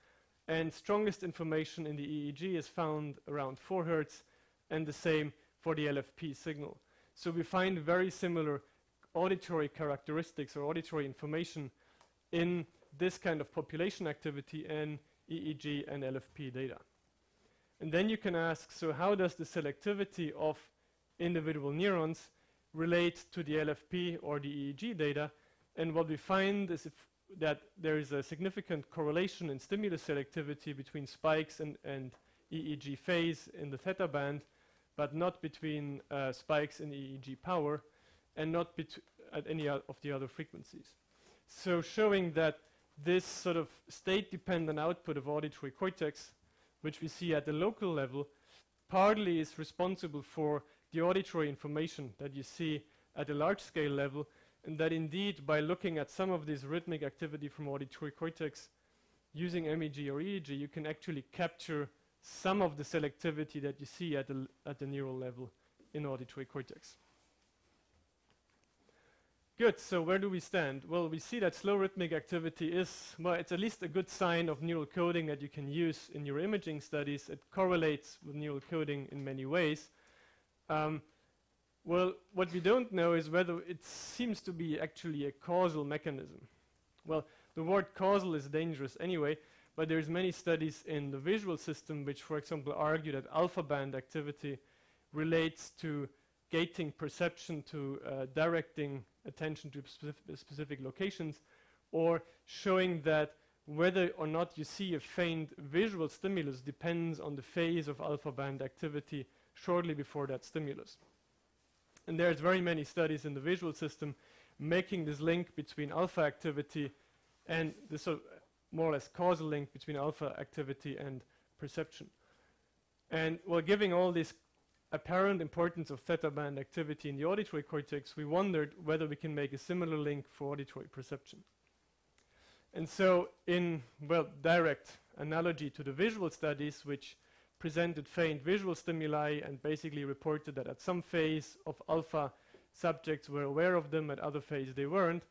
and strongest information in the EEG is found around 4 Hz, and the same for the LFP signal. So we find very similar auditory characteristics or auditory information in this kind of population activity and EEG and LFP data. And then you can ask, so how does the selectivity of individual neurons relate to the LFP or the EEG data? And what we find is that there is a significant correlation in stimulus selectivity between spikes and EEG phase in the theta band, but not between spikes in EEG power, and not at any of the other frequencies. So showing that this sort of state-dependent output of auditory cortex, which we see at the local level, partly is responsible for the auditory information that you see at a large-scale level, and that indeed, by looking at some of this rhythmic activity from auditory cortex using MEG or EEG, you can actually capture some of the selectivity that you see at the neural level in auditory cortex. Good, so where do we stand? Well, we see that slow rhythmic activity is, well, it's at least a good sign of neural coding that you can use in your imaging studies. It correlates with neural coding in many ways. Well, what we don't know is whether it seems to be actually a causal mechanism. Well, the word causal is dangerous anyway, but there's many studies in the visual system which, for example, argue that alpha band activity relates to gating perception, to directing attention to specific locations, or showing that whether or not you see a faint visual stimulus depends on the phase of alpha band activity shortly before that stimulus. And there's very many studies in the visual system making this link between alpha activity and this sort of more or less causal link between alpha activity and perception. And while giving all this apparent importance of theta band activity in the auditory cortex, we wondered whether we can make a similar link for auditory perception. And so in, well, direct analogy to the visual studies, which presented faint visual stimuli and basically reported that at some phase of alpha, subjects were aware of them, at other phase they weren't,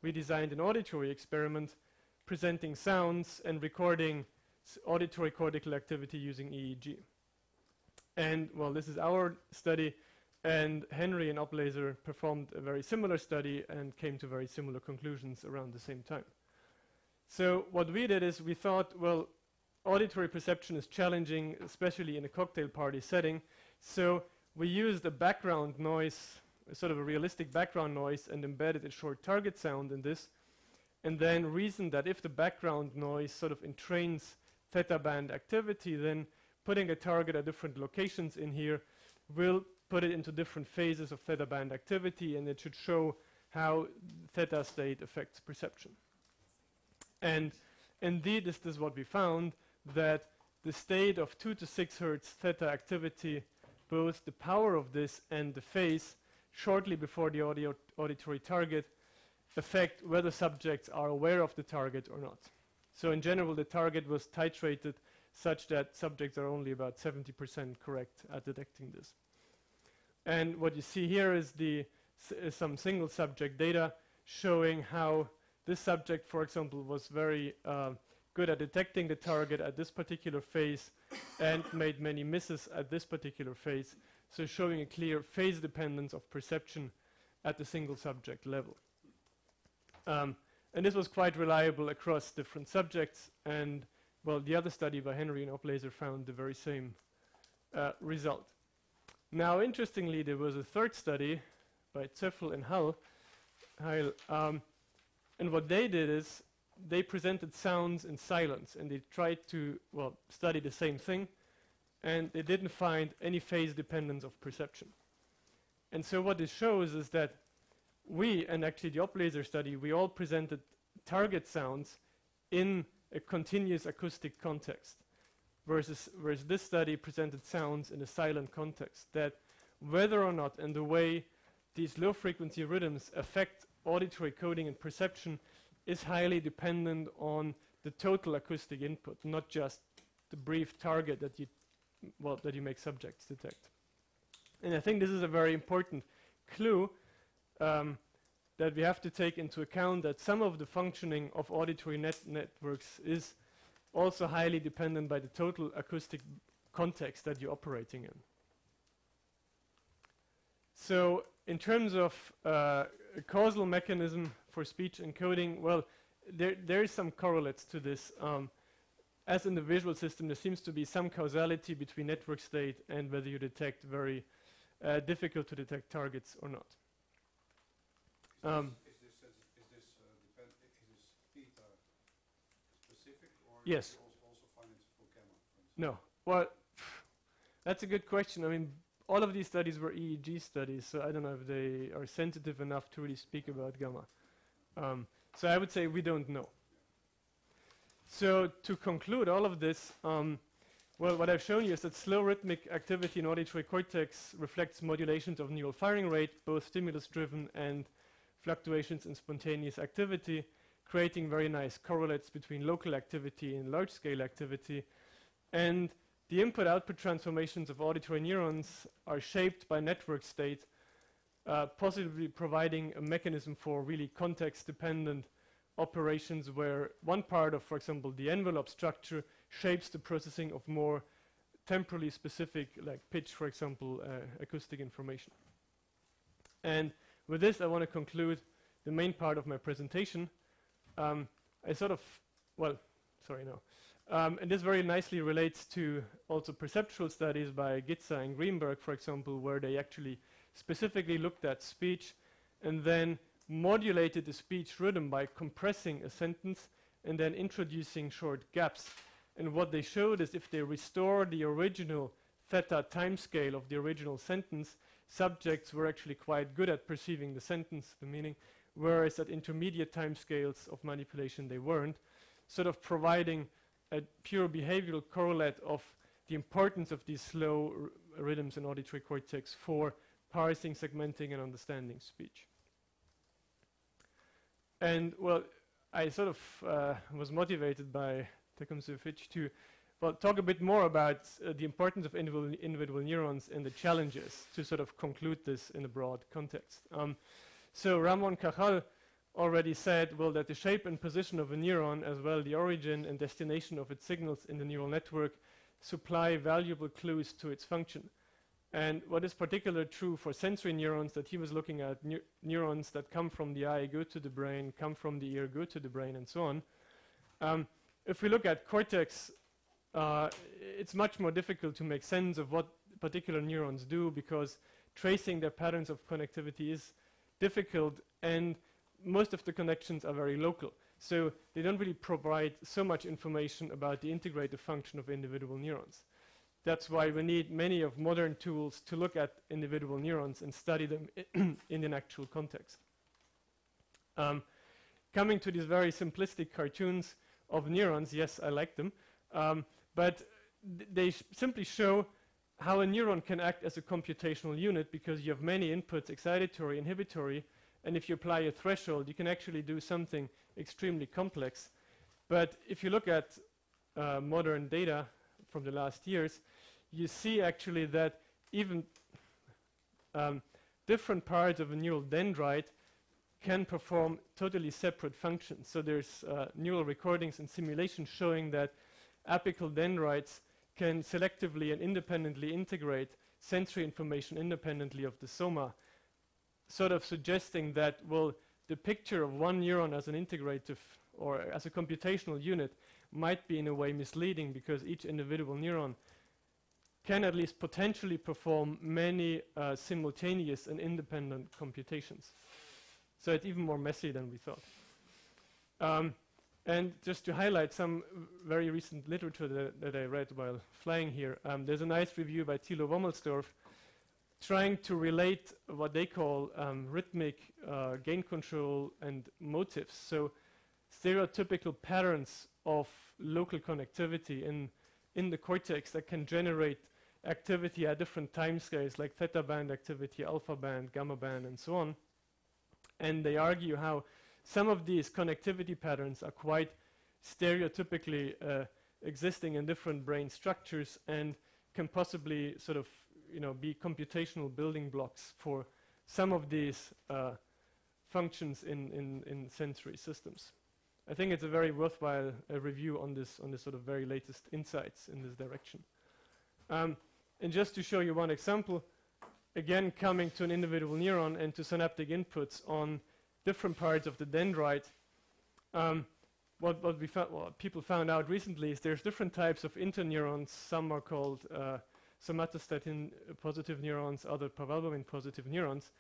we designed an auditory experiment presenting sounds and recording auditory cortical activity using EEG. And, well, this is our study, and Henry and Oblaser performed a very similar study and came to very similar conclusions around the same time. So what we did is we thought, well, auditory perception is challenging, especially in a cocktail party setting, so we used a background noise, sort of a realistic background noise, and embedded a short target sound in this, and then reasoned that if the background noise sort of entrains theta band activity, then putting a target at different locations in here will put it into different phases of theta band activity, and it should show how theta state affects perception. And indeed, this is what we found, that the state of 2 to 6 Hz theta activity, both the power of this and the phase shortly before the auditory target, affect whether subjects are aware of the target or not. So in general, the target was titrated such that subjects are only about 70% correct at detecting this. And what you see here is some single subject data showing how this subject, for example, was very good at detecting the target at this particular phase and made many misses at this particular phase, so showing a clear phase dependence of perception at the single subject level. And this was quite reliable across different subjects, and well, the other study by Henry and Oblaser found the very same result. Now, interestingly, there was a third study by Zöffel and Heil, and what they did is they presented sounds in silence, and they tried to, well, study the same thing, and they didn't find any phase dependence of perception. And so what this shows is that we, and actually the OP-laser study, we all presented target sounds in a continuous acoustic context, whereas this study presented sounds in a silent context, that whether or not and the way these low frequency rhythms affect auditory coding and perception is highly dependent on the total acoustic input, not just the brief target that you make subjects detect. And I think this is a very important clue that we have to take into account, that some of the functioning of auditory networks is also highly dependent by the total acoustic context that you're operating in. So in terms of a causal mechanism for speech encoding, well, there is some correlates to this. As in the visual system, there seems to be some causality between network state and whether you detect very difficult to detect targets or not. Is this theta specific, or yes. do you also find it for gamma, for instance? No. Well, that's a good question. I mean, all of these studies were EEG studies, so I don't know if they are sensitive enough to really speak about gamma. So I would say we don't know. So to conclude all of this, well, what I've shown you is that slow rhythmic activity in auditory cortex reflects modulations of neural firing rate, both stimulus-driven and fluctuations in spontaneous activity, creating very nice correlates between local activity and large-scale activity. And the input-output transformations of auditory neurons are shaped by network state, possibly providing a mechanism for really context-dependent operations where one part of, for example, the envelope structure shapes the processing of more temporally specific, like pitch, for example, acoustic information. And with this, I want to conclude the main part of my presentation. And this very nicely relates to also perceptual studies by Gitza and Greenberg, for example, where they actually specifically looked at speech and then modulated the speech rhythm by compressing a sentence and then introducing short gaps. And what they showed is if they restore the original theta timescale of the original sentence, subjects were actually quite good at perceiving the sentence, the meaning, whereas at intermediate timescales of manipulation they weren't, sort of providing a pure behavioral correlate of the importance of these slow rhythms in auditory cortex for parsing, segmenting, and understanding speech. And well, I sort of was motivated by Tecumseh Fitch to talk a bit more about the importance of individual neurons and the challenges to sort of conclude this in a broad context. So Ramon Cajal already said, well, that the shape and position of a neuron, as well the origin and destination of its signals in the neural network, supply valuable clues to its function. And what is particularly true for sensory neurons, that he was looking at neurons that come from the eye, go to the brain, come from the ear, go to the brain, and so on. If we look at cortex, it's much more difficult to make sense of what particular neurons do, because tracing their patterns of connectivity is difficult, and most of the connections are very local. So they don't really provide so much information about the integrative function of individual neurons. That's why we need many of modern tools to look at individual neurons and study them in an actual context. Coming to these very simplistic cartoons of neurons, yes, I like them, but they simply show how a neuron can act as a computational unit, because you have many inputs, excitatory, inhibitory, and if you apply a threshold, you can actually do something extremely complex. But if you look at modern data from the last years, you see actually that even different parts of a neural dendrite can perform totally separate functions. So there's neural recordings and simulations showing that apical dendrites can selectively and independently integrate sensory information independently of the soma, sort of suggesting that, well, the picture of one neuron as an integrative or as a computational unit might be in a way misleading, because each individual neuron can at least potentially perform many simultaneous and independent computations. So it's even more messy than we thought. And just to highlight some very recent literature that I read while flying here, there's a nice review by Thilo Wommelsdorf trying to relate what they call rhythmic gain control and motives. So stereotypical patterns of local connectivity in the cortex that can generate activity at different time scales, like theta band activity, alpha band, gamma band, and so on. And they argue how some of these connectivity patterns are quite stereotypically existing in different brain structures and can possibly sort of, be computational building blocks for some of these functions in sensory systems. I think it's a very worthwhile review on this sort of very latest insights in this direction. And just to show you one example, again coming to an individual neuron and to synaptic inputs on different parts of the dendrite, what people found out recently is there's different types of interneurons. Some are called somatostatin positive neurons, other parvalbumin positive neurons.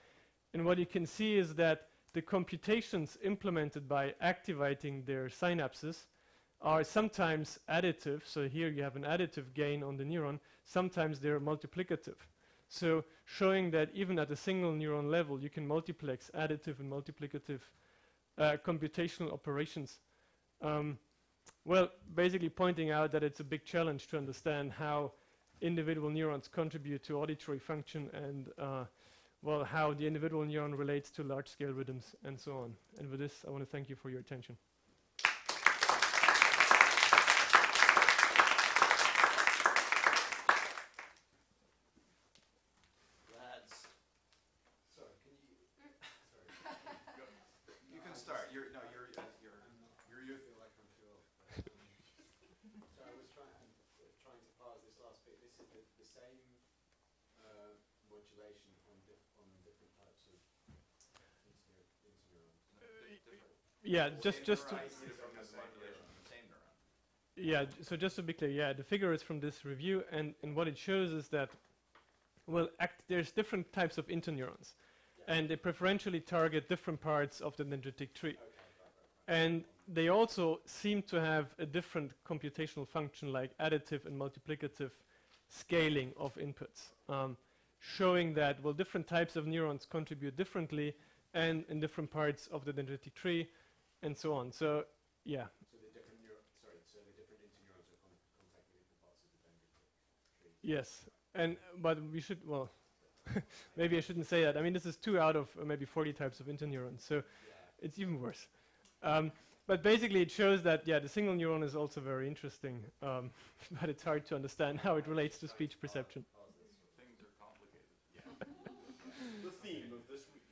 And what you can see is that the computations implemented by activating their synapses are sometimes additive. So here you have an additive gain on the neuron. Sometimes they're multiplicative. So showing that even at a single neuron level, you can multiplex additive and multiplicative computational operations. Well, basically pointing out that it's a big challenge to understand how individual neurons contribute to auditory function and how the individual neuron relates to large-scale rhythms and so on. And with this, I want to thank you for your attention. Modulation on different types of interneurons. Yeah, just to yeah, so just to be clear, yeah, the figure is from this review, and what it shows is that, well, there's different types of interneurons, and they preferentially target different parts of the dendritic tree. And they also seem to have a different computational function, like additive and multiplicative scaling of inputs. Showing that, well, different types of neurons contribute differently and in different parts of the dendritic tree and so on. So, yeah. So the different interneurons are contacting different parts of the dendritic tree. Yes. But we should, well, maybe I shouldn't say that. I mean, this is 2 out of maybe 40 types of interneurons, so it's even worse. But basically it shows that, yeah, the single neuron is also very interesting, but it's hard to understand how it relates to speech perception. Theme of this week.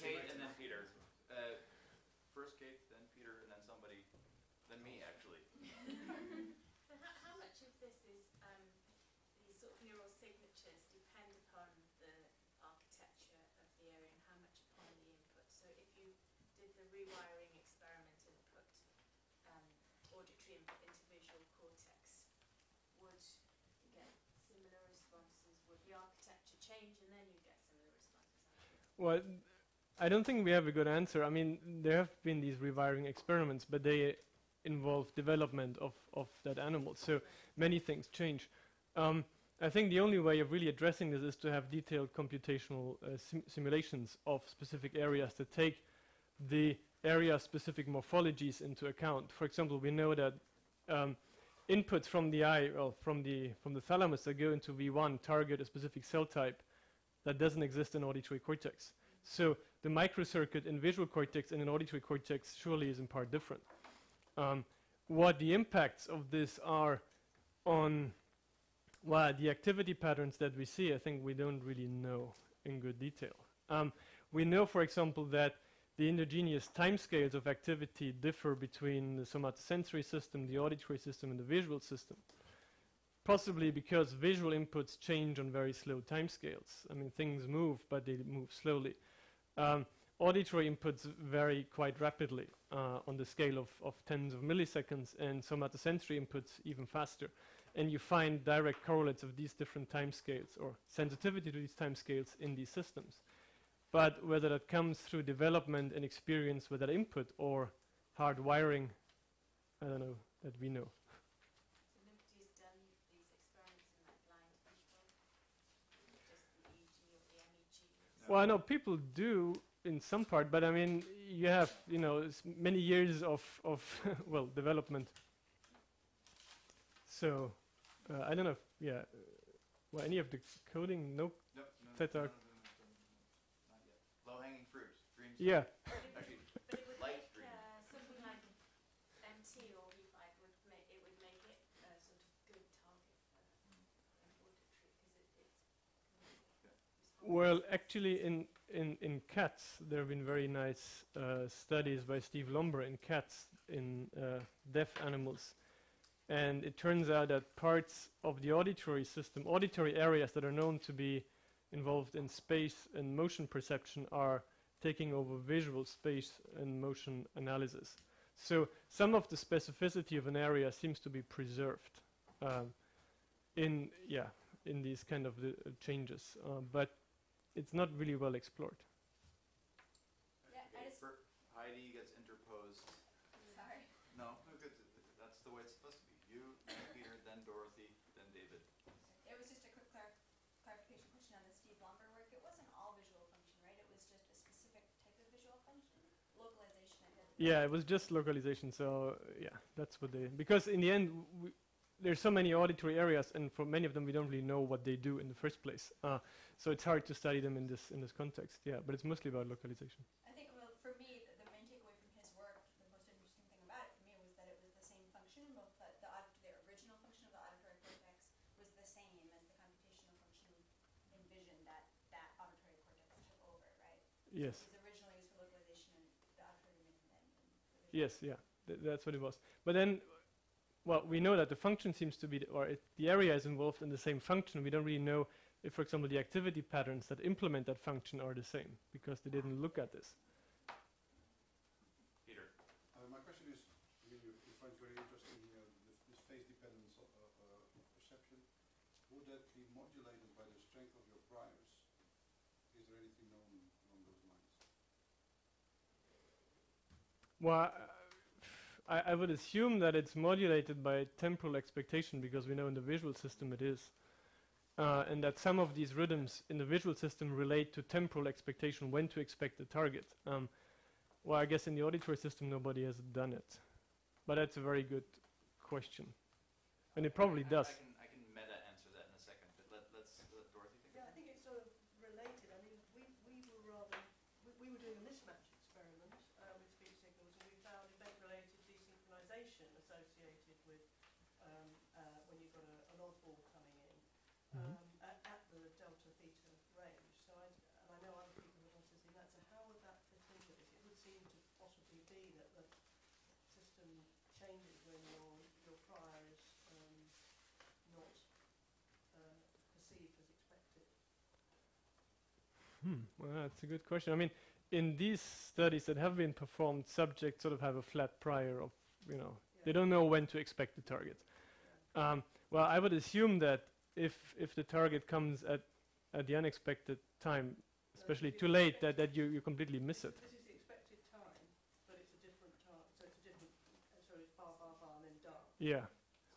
Kate and then Peter. First Kate, then Peter, and then somebody, then me actually. How much of this is these sort of neural signatures depend upon the architecture of the area and how much upon the input? So if you did the rewiring experiment and put auditory input into visual cortex, would you get similar responses? Would the architecture change and then you get similar responses? Well, I don't think we have a good answer. I mean, there have been these rewiring experiments, but they involve development of that animal. So many things change. I think the only way of really addressing this is to have detailed computational simulations of specific areas that take the area-specific morphologies into account. For example, we know that inputs from the eye, well, from the thalamus that go into V1 target a specific cell type that doesn't exist in auditory cortex. So the microcircuit in visual cortex and in auditory cortex surely is in part different. What the impacts of this are on the activity patterns that we see, I think we don't really know in good detail. We know, for example, that the endogenous timescales of activity differ between the somatosensory system, the auditory system, and the visual system. Possibly because visual inputs change on very slow timescales. I mean, things move, but they move slowly. Auditory inputs vary quite rapidly on the scale of tens of milliseconds, and somatosensory inputs even faster. And you find direct correlates of these different timescales or sensitivity to these timescales in these systems. But whether that comes through development and experience with that input or hard wiring, I don't know that we know. So nobody's done these experiments in like blind people? Just Well, I know people do in some part, but I mean, you have, you know, many years of well, development. So, I don't know if, yeah, well, any of the coding, nope. Nope. That are- Not yet. Low-hanging fruit. Green stuff. Yeah. Actually, But it would light make green. something like MT or V5 would make it a sort of good target for auditory because it's Well, actually, in cats, there have been very nice studies by Steve Lomber in cats in deaf animals. And it turns out that parts of the auditory system, auditory areas that are known to be involved in space and motion perception, are taking over visual space and motion analysis. So some of the specificity of an area seems to be preserved in these kind of changes, but it's not really well explored. Yeah, Okay, Heidi gets interposed. Sorry. No, that's the way it's supposed to be. You, then Peter, then Dorothy, then David. It was just a quick clarification question on the Steve Lomber work. It wasn't all visual function, right? It was just a specific type of visual function? Localization, I guess. Yeah, it was just localization. So yeah, that's what they. Because in the end, there's so many auditory areas, and for many of them, we don't really know what they do in the first place. So it's hard to study them in this context. Yeah, but it's mostly about localization. I think, well, for me, the main takeaway from his work, the most interesting thing about it for me was that it was the same function, both the original function of the auditory cortex was the same as the computational function envisioned that auditory cortex took over, right? Yes. Because originally it was for localization and the auditory domain and then for visual. Yes. Yeah. That's what it was. But then, well, we know that the function seems to be, the area is involved in the same function. We don't really know if, for example, the activity patterns that implement that function are the same, because they didn't look at this. Peter. My question is, I mean, you find very interesting this phase dependence of perception. Would that be modulated by the strength of your priors? Is there anything known along those lines? Well, I would assume that it's modulated by temporal expectation, because we know in the visual system it is. And that some of these rhythms in the visual system relate to temporal expectation, when to expect the target. Well, I guess in the auditory system nobody has done it. But that's a very good question. And it probably does. I can meta answer that in a second, but let's let Dorothy think. Yeah, I think it's sort of related. I mean, we were doing a mismatch experiment with speech signals, and we found event-related desynchronization associated with when you've got an oddball coming in at the delta theta range. So I know other people have also seen that. So how would that fit into this? It would seem to possibly be that the system changes when your prior is not perceived as expected. Well, that's a good question. I mean, in these studies that have been performed, subjects sort of have a flat prior of, they don't know when to expect the target. Well, I would assume that if the target comes at the unexpected time, especially too late, that you completely miss it. This is the expected time, but it's a different time. So it's a different, so it's bar, and then dark. Yeah.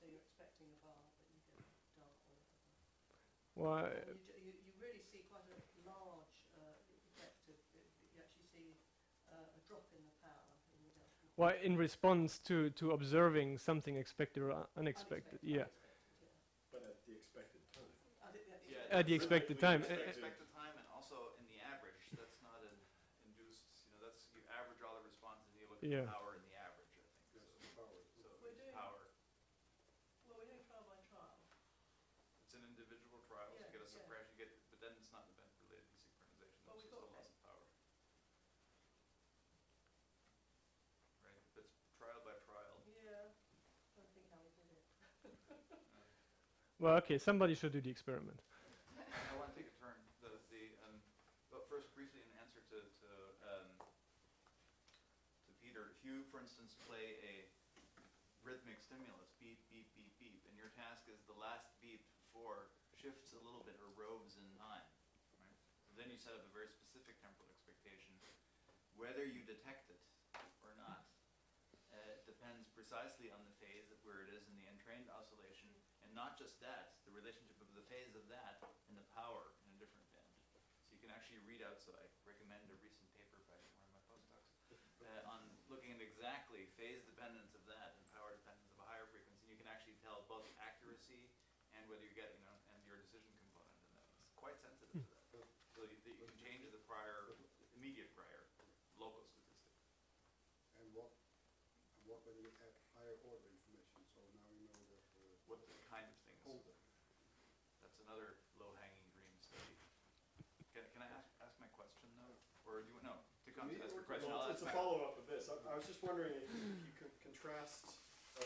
So you're expecting a bar, but you get dark or whatever. Well, You really see quite a large effect of, you actually see a drop in the power in the delta. well, in response to observing something expected or unexpected. Yeah. But at the expected time. At the expected time. Expected time, and also in the average. That's not an induced. That's you average all the responses, and you look at Yeah. the power in the average. I think. Yes, So, power. We're doing- power. Well, we're doing trial by trial. It's an individual trial. Yeah, You get a yeah. suppression. But then it's not event-related desynchronization. Well, It's we've just a got loss of power. Right. If it's trial by trial. Yeah. I don't think how we did it. Well, okay, somebody should do the experiment. I want to take a turn. But first, briefly, in answer to Peter, if you, for instance, play a rhythmic stimulus, beep, beep, beep, beep, and your task is the last beep before shifts a little bit or roves in time, right? So then you set up a very specific temporal expectation. Whether you detect it or not depends precisely on the phase of where it is in the entrained oscillation, and not just that, the relationship of the phase of that and the power in a different band. So you can actually actually read out, so I recommend a recent paper by one of my postdocs on looking at exactly phase dependence of that and power dependence of a higher frequency. You can actually tell both accuracy and whether you get, and your decision component, and that's quite sensitive to that. So you can change the prior, immediate prior local statistic. And what when you add higher order information? So now you know that. What kind of things? Older. That's another low-hanging dream study. Can I ask my question though, or do you no? To come to ask your question, Well, I'll it's ask a my- follow-up of this. I was just wondering if you could contrast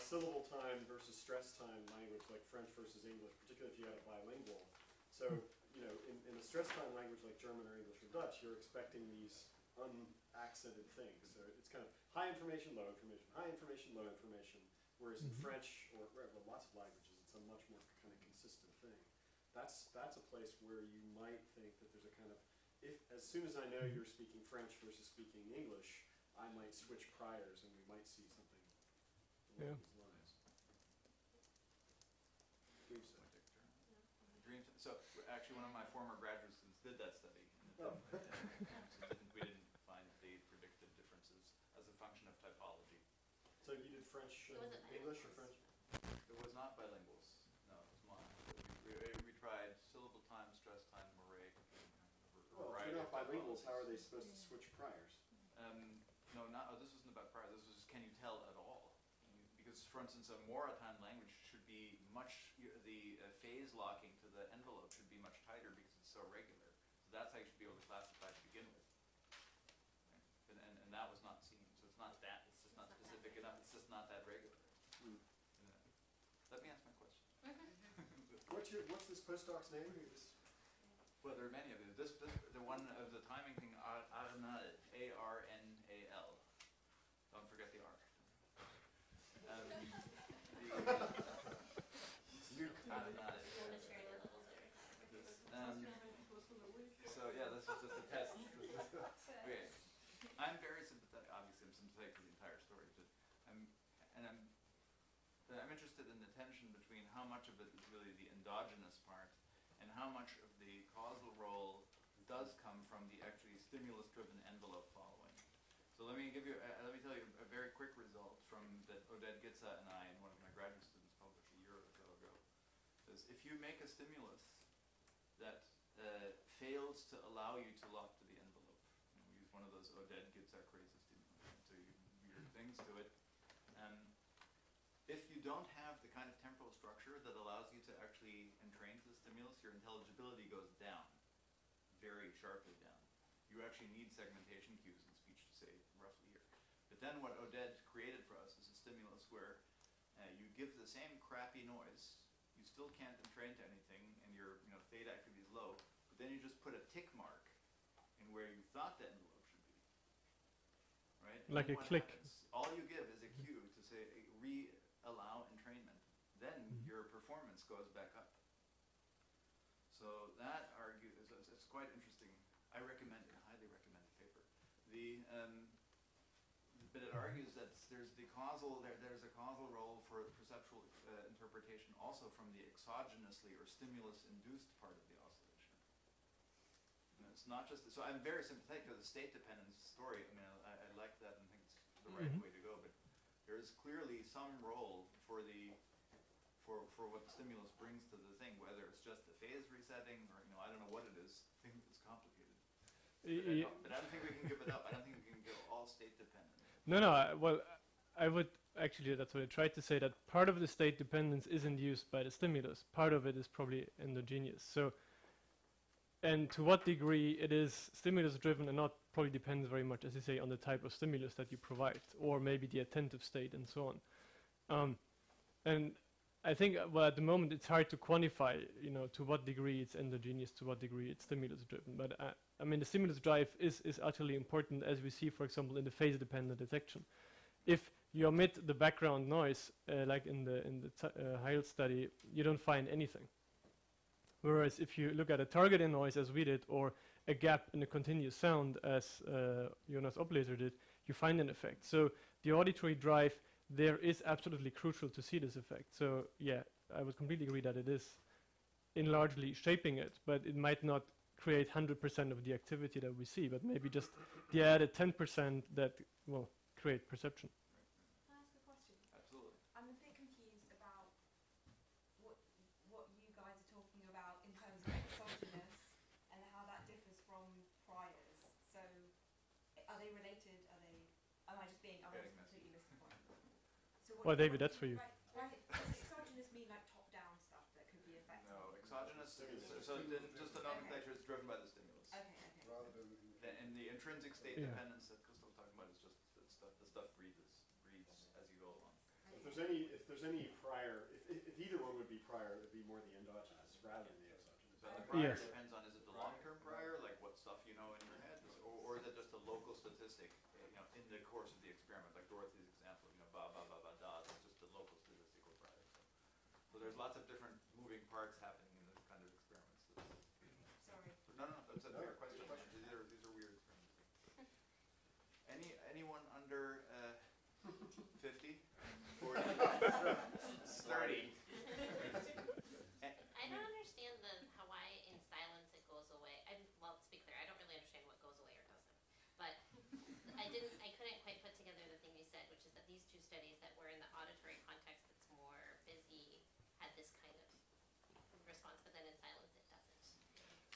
syllable time versus stress time language, like French versus English, particularly if you had a bilingual. So, in a stress time language like German or English or Dutch, you're expecting these unaccented things. So it's kind of high information, low information, high information, low information. Whereas in French or lots of languages, it's a much more kind of consistent thing. That's a place where you might think that there's a kind of, if as soon as I know you're speaking French versus speaking English, I might switch priors and we might see something along these lines. Dream set. Dream. So actually, one of my former graduate students did that study. And we didn't find the predicted differences as a function of typology. So you did French and English or French? It was not bilinguals. No, it was mono. We tried syllable time, stress time, morae. Well, if they're not bilinguals, how are they supposed to switch priors? No, this wasn't about prior. This was can you tell at all? Because, for instance, a Moratine language should be the phase locking to the envelope should be much tighter because it's so regular. So that's how you should be able to classify to begin with. Right? And that was not seen. So it's not that. It's just not specific enough. It's just not that regular. Let me ask my question. What's this postdoc's name? Well, there are many of these. The one of the timing thing, Arnal, A-R-N-A-L. Don't forget the R. Luc Arnal. So yeah, this is just a test. Okay. I'm very sympathetic. Obviously, I'm sympathetic to the entire story, but I'm interested in the tension between how much of it is really the endogenous part and how much of the causal role does come from the actually stimulus-driven envelope following. So let me tell you a very quick result from that Oded Gitsa and I and one of my graduate students published a year or so ago. Is if you make a stimulus that fails to allow you to lock to the envelope, we use one of those Oded Gitsa crazy stimuli, so you weird things to it. If you don't have the kind of temporal structure that allows you to actually entrain to the stimulus, your intelligibility goes down, very sharply down. You actually need segmentation cues in speech to say roughly here. But then what Oded created for us is a stimulus where you give the same crappy noise, you still can't entrain to anything, and your theta activity is low, but then you just put a tick mark in where you thought the envelope should be. Right? Like a click. All you give is a cue to say allow entrainment, then your performance goes back up. So that argues, it's quite interesting. I highly recommend the paper. But it argues that there's a causal role for perceptual interpretation also from the exogenously or stimulus-induced part of the oscillation. And it's not just, so I'm very sympathetic to the state dependence story. I mean, I like that and think it's the right way to go, but there is clearly some role for what the stimulus brings to the thing, whether it's just the phase resetting or I don't know what it is. I think it's complicated. But I don't think we can give it up. I don't think we can go all state dependent. No. I would actually, that's what I tried to say, that part of the state dependence is induced by the stimulus. Part of it is probably endogenous. So, and to what degree it is stimulus driven and not probably depends very much, as you say, on the type of stimulus that you provide, or maybe the attentive state and so on. And I think, well, at the moment it's hard to quantify, to what degree it's endogenous, to what degree it's stimulus driven. But I mean, the stimulus drive is utterly important, as we see, for example, in the phase dependent detection. If you omit the background noise, like in the Heil study, you don't find anything. Whereas if you look at a targeted noise, as we did, or a gap in a continuous sound, as Jonas Oblaser did, you find an effect. So the auditory drive there is absolutely crucial to see this effect. So yeah, I would completely agree that it is in largely shaping it, but it might not create 100% of the activity that we see, but maybe just the added 10% that will create perception. Can I ask a question? Absolutely. I'm a bit confused about what you guys are talking about in terms of exogenous and how that differs from priors. So, are they related? Am I just being completely missing the point? So Well, David, that's for you. Right. Does exogenous mean like top-down stuff that could be affected? No, exogenous. Stimulus. So just the nomenclature is driven by the stimulus. Okay. Rather than And the intrinsic state Yeah. dependence that Christoph was talking about is just the stuff reads as you go along. If there's any prior, if either one would be prior, it would be more the endogenous rather than the exogenous. So the prior Yes. depends on, is it the long-term prior, like what stuff you know in your head, or is it just a local statistic, in the course of the experiment, like Dorothy's example, ba ba ba ba da, that's just a local statistical prior. So there's lots of different moving parts happening in this kind of experiments. Sorry. No, that's a fair question. These are weird experiments. Anyone under 50? 40? 30? I don't understand the why in silence it goes away. Well, to be clear, I don't really understand what goes away or doesn't. But I couldn't quite put together the thing you said, which is that these two studies that were in the auditory context that's more busy had this kind of response, but then in silence it doesn't.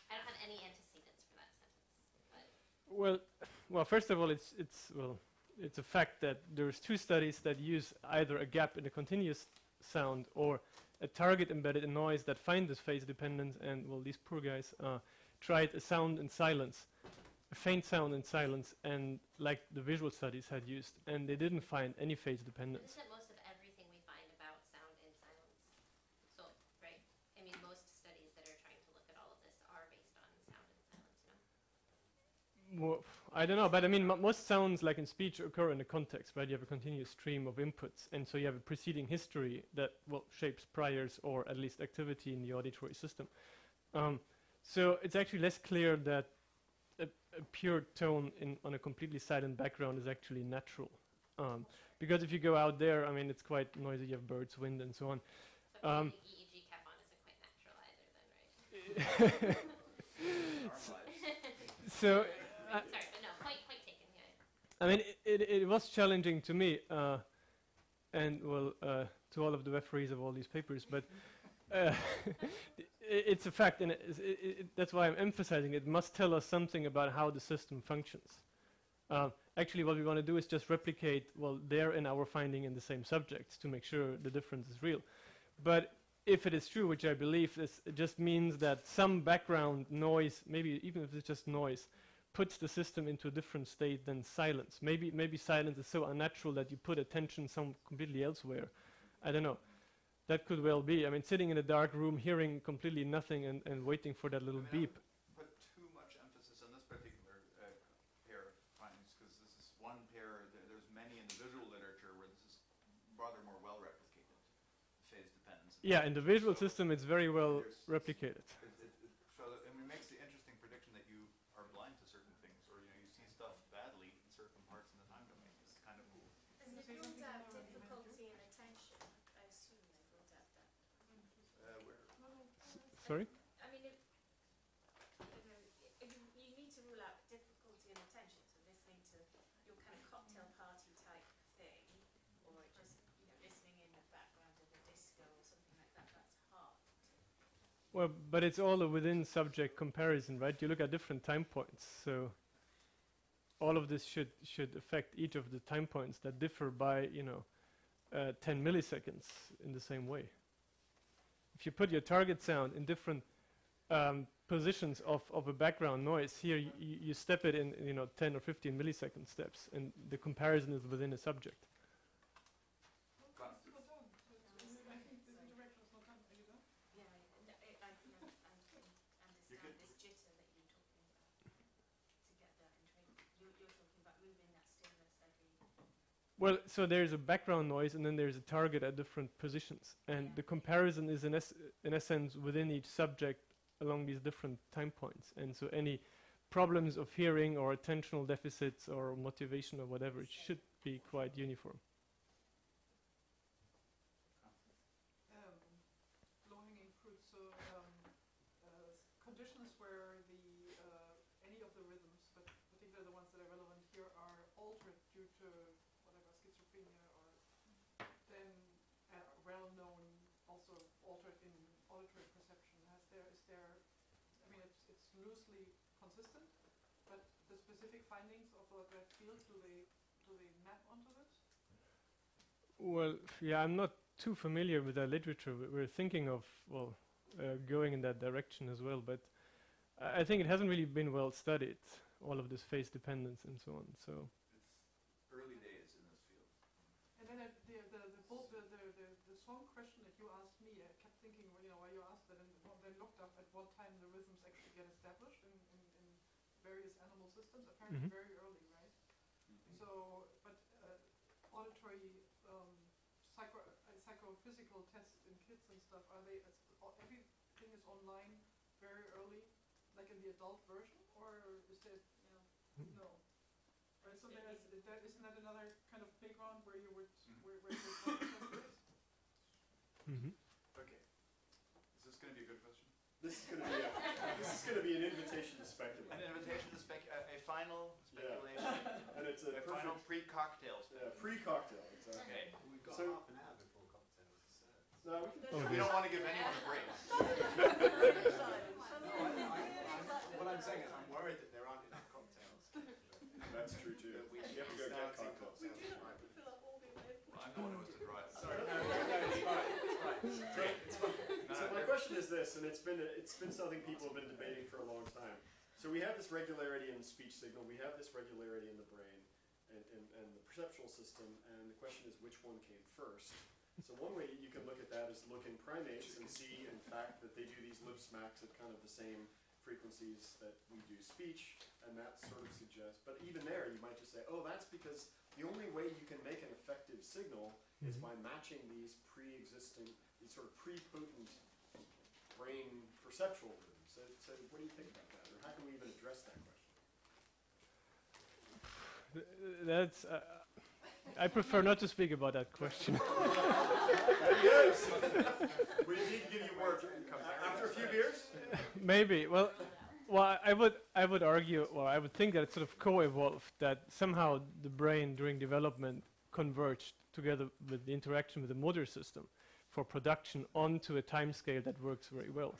I don't have any antecedents for that sentence. But Well, first of all, it's a fact that there's two studies that use either a gap in a continuous sound or a target embedded in noise that find this phase dependence, and well, these poor guys tried a sound in silence, a faint sound in silence, and like the visual studies had used, and they didn't find any phase dependence. isn't most of everything we find about sound in silence? So, right? I mean, most studies that are trying to look at all of this are based on sound in silence, no? Well, I don't know, but I mean, most sounds like in speech occur in a context, right? You have a continuous stream of inputs, and so you have a preceding history that shapes priors or at least activity in the auditory system. So it's actually less clear that a pure tone on a completely silent background is actually natural, because if you go out there, I mean, it's quite noisy. You have birds, wind, and so on. So putting EEG cap on isn't quite natural either, then, right? So. Sorry, but no, point taken. Yeah. I mean, it was challenging to me, and to all of the referees of all these papers, but it's a fact, and that's why I'm emphasizing it must tell us something about how the system functions. Actually, what we want to do is just replicate, their and our finding in the same subjects to make sure the difference is real. But if it is true, which I believe, it just means that some background noise, maybe even if it's just noise, puts the system into a different state than silence. Maybe silence is so unnatural that you put attention completely elsewhere. I don't know. That could well be. I mean, sitting in a dark room, hearing completely nothing and waiting for that little beep. Put too much emphasis on this particular pair of findings, because this is one pair. There's many in the visual literature where this is rather more well replicated, phase dependence. Yeah, in the visual system, it's very well replicated. So it makes the interesting prediction that you are blind to certain things, or you see stuff badly in certain parts in the time domain. It's kind of cool. And they ruled out difficulty and attention. I assume they ruled out that. Sorry? I mean, you need to rule out difficulty and attention. So listening to your kind of cocktail party type thing, or just listening in the background of a disco or something like that. That's hard. Well, but it's all a within subject comparison, right? You look at different time points, so all of this should affect each of the time points that differ by 10 milliseconds in the same way. If you put your target sound in different positions of a background noise, here you step it in 10 or 15 millisecond steps, and the comparison is within a subject. Well, so there's a background noise, and then there's a target at different positions, and the comparison is in essence within each subject along these different time points. And so any problems of hearing or attentional deficits or motivation or whatever, it should be quite uniform. Low-hanging fruit. So conditions where the they're, I mean, it's loosely consistent, but the specific findings of that field, do they map onto this? Well, yeah, I'm not too familiar with that literature. We're thinking of, well, going in that direction as well, but I think it hasn't really been well studied, all of this phase dependence and so on. So It's early days in this field. And then the song question that you asked me, I kept thinking, well, you know, why you asked that, and then looked up at what time the rhythms actually get established in various animal systems, apparently very early, right? So, but auditory psychophysical tests in kids and stuff, are they, everything is online very early, like in the adult version, or is it, no? Or is something else, isn't that another kind of playground where you would, where you would test this? Okay. Is this going to be a good question? This is going to be an invitation to speculate. An invitation to a final speculation. And it's a final pre-cocktail speculation. Pre-cocktail, exactly. Okay. We've got So- half an hour before cocktails. No, we can We don't want to give anyone a break. What I'm saying is I'm worried that there aren't enough cocktails. That's true too. We You have to go get cocktails. We do have to fill up all the Well, I'm the one who was to draw it. Sorry, no, it's fine. It's fine. So my question is this, and it's been something people have been debating for a long time. So we have this regularity in the speech signal, we have this regularity in the brain and the perceptual system, and the question is which one came first. So one way you can look at that is look in primates and see, in fact, that they do these lip smacks at kind of the same frequencies that we do speech, and that sort of suggests, but even there you might just say, oh, that's because the only way you can make an effective signal is by matching these pre-existing, these sort of pre-potent brain perceptual rhythms. So what do you think about that, or how can we even address that question? that's, I prefer not to speak about that question. Yes. We need to give you work after a few beers. Maybe. Well, I would argue, or I would think that it's sort of co-evolved, that somehow the brain during development converged together with the interaction with the motor system for production onto a time scale that works very well.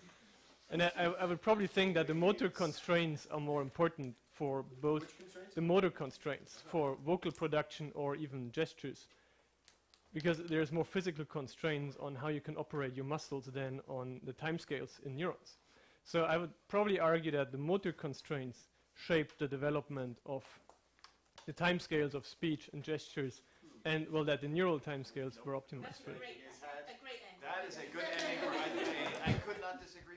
And I would probably think that the motor constraints are more important for both the motor constraints for vocal production or even gestures, because there's more physical constraints on how you can operate your muscles than on the timescales in neurons. So I would probably argue that the motor constraints shape the development of the timescales of speech and gestures, and well, that the neural timescales were optimized That's for it. a great end. That is a good ending. I could not disagree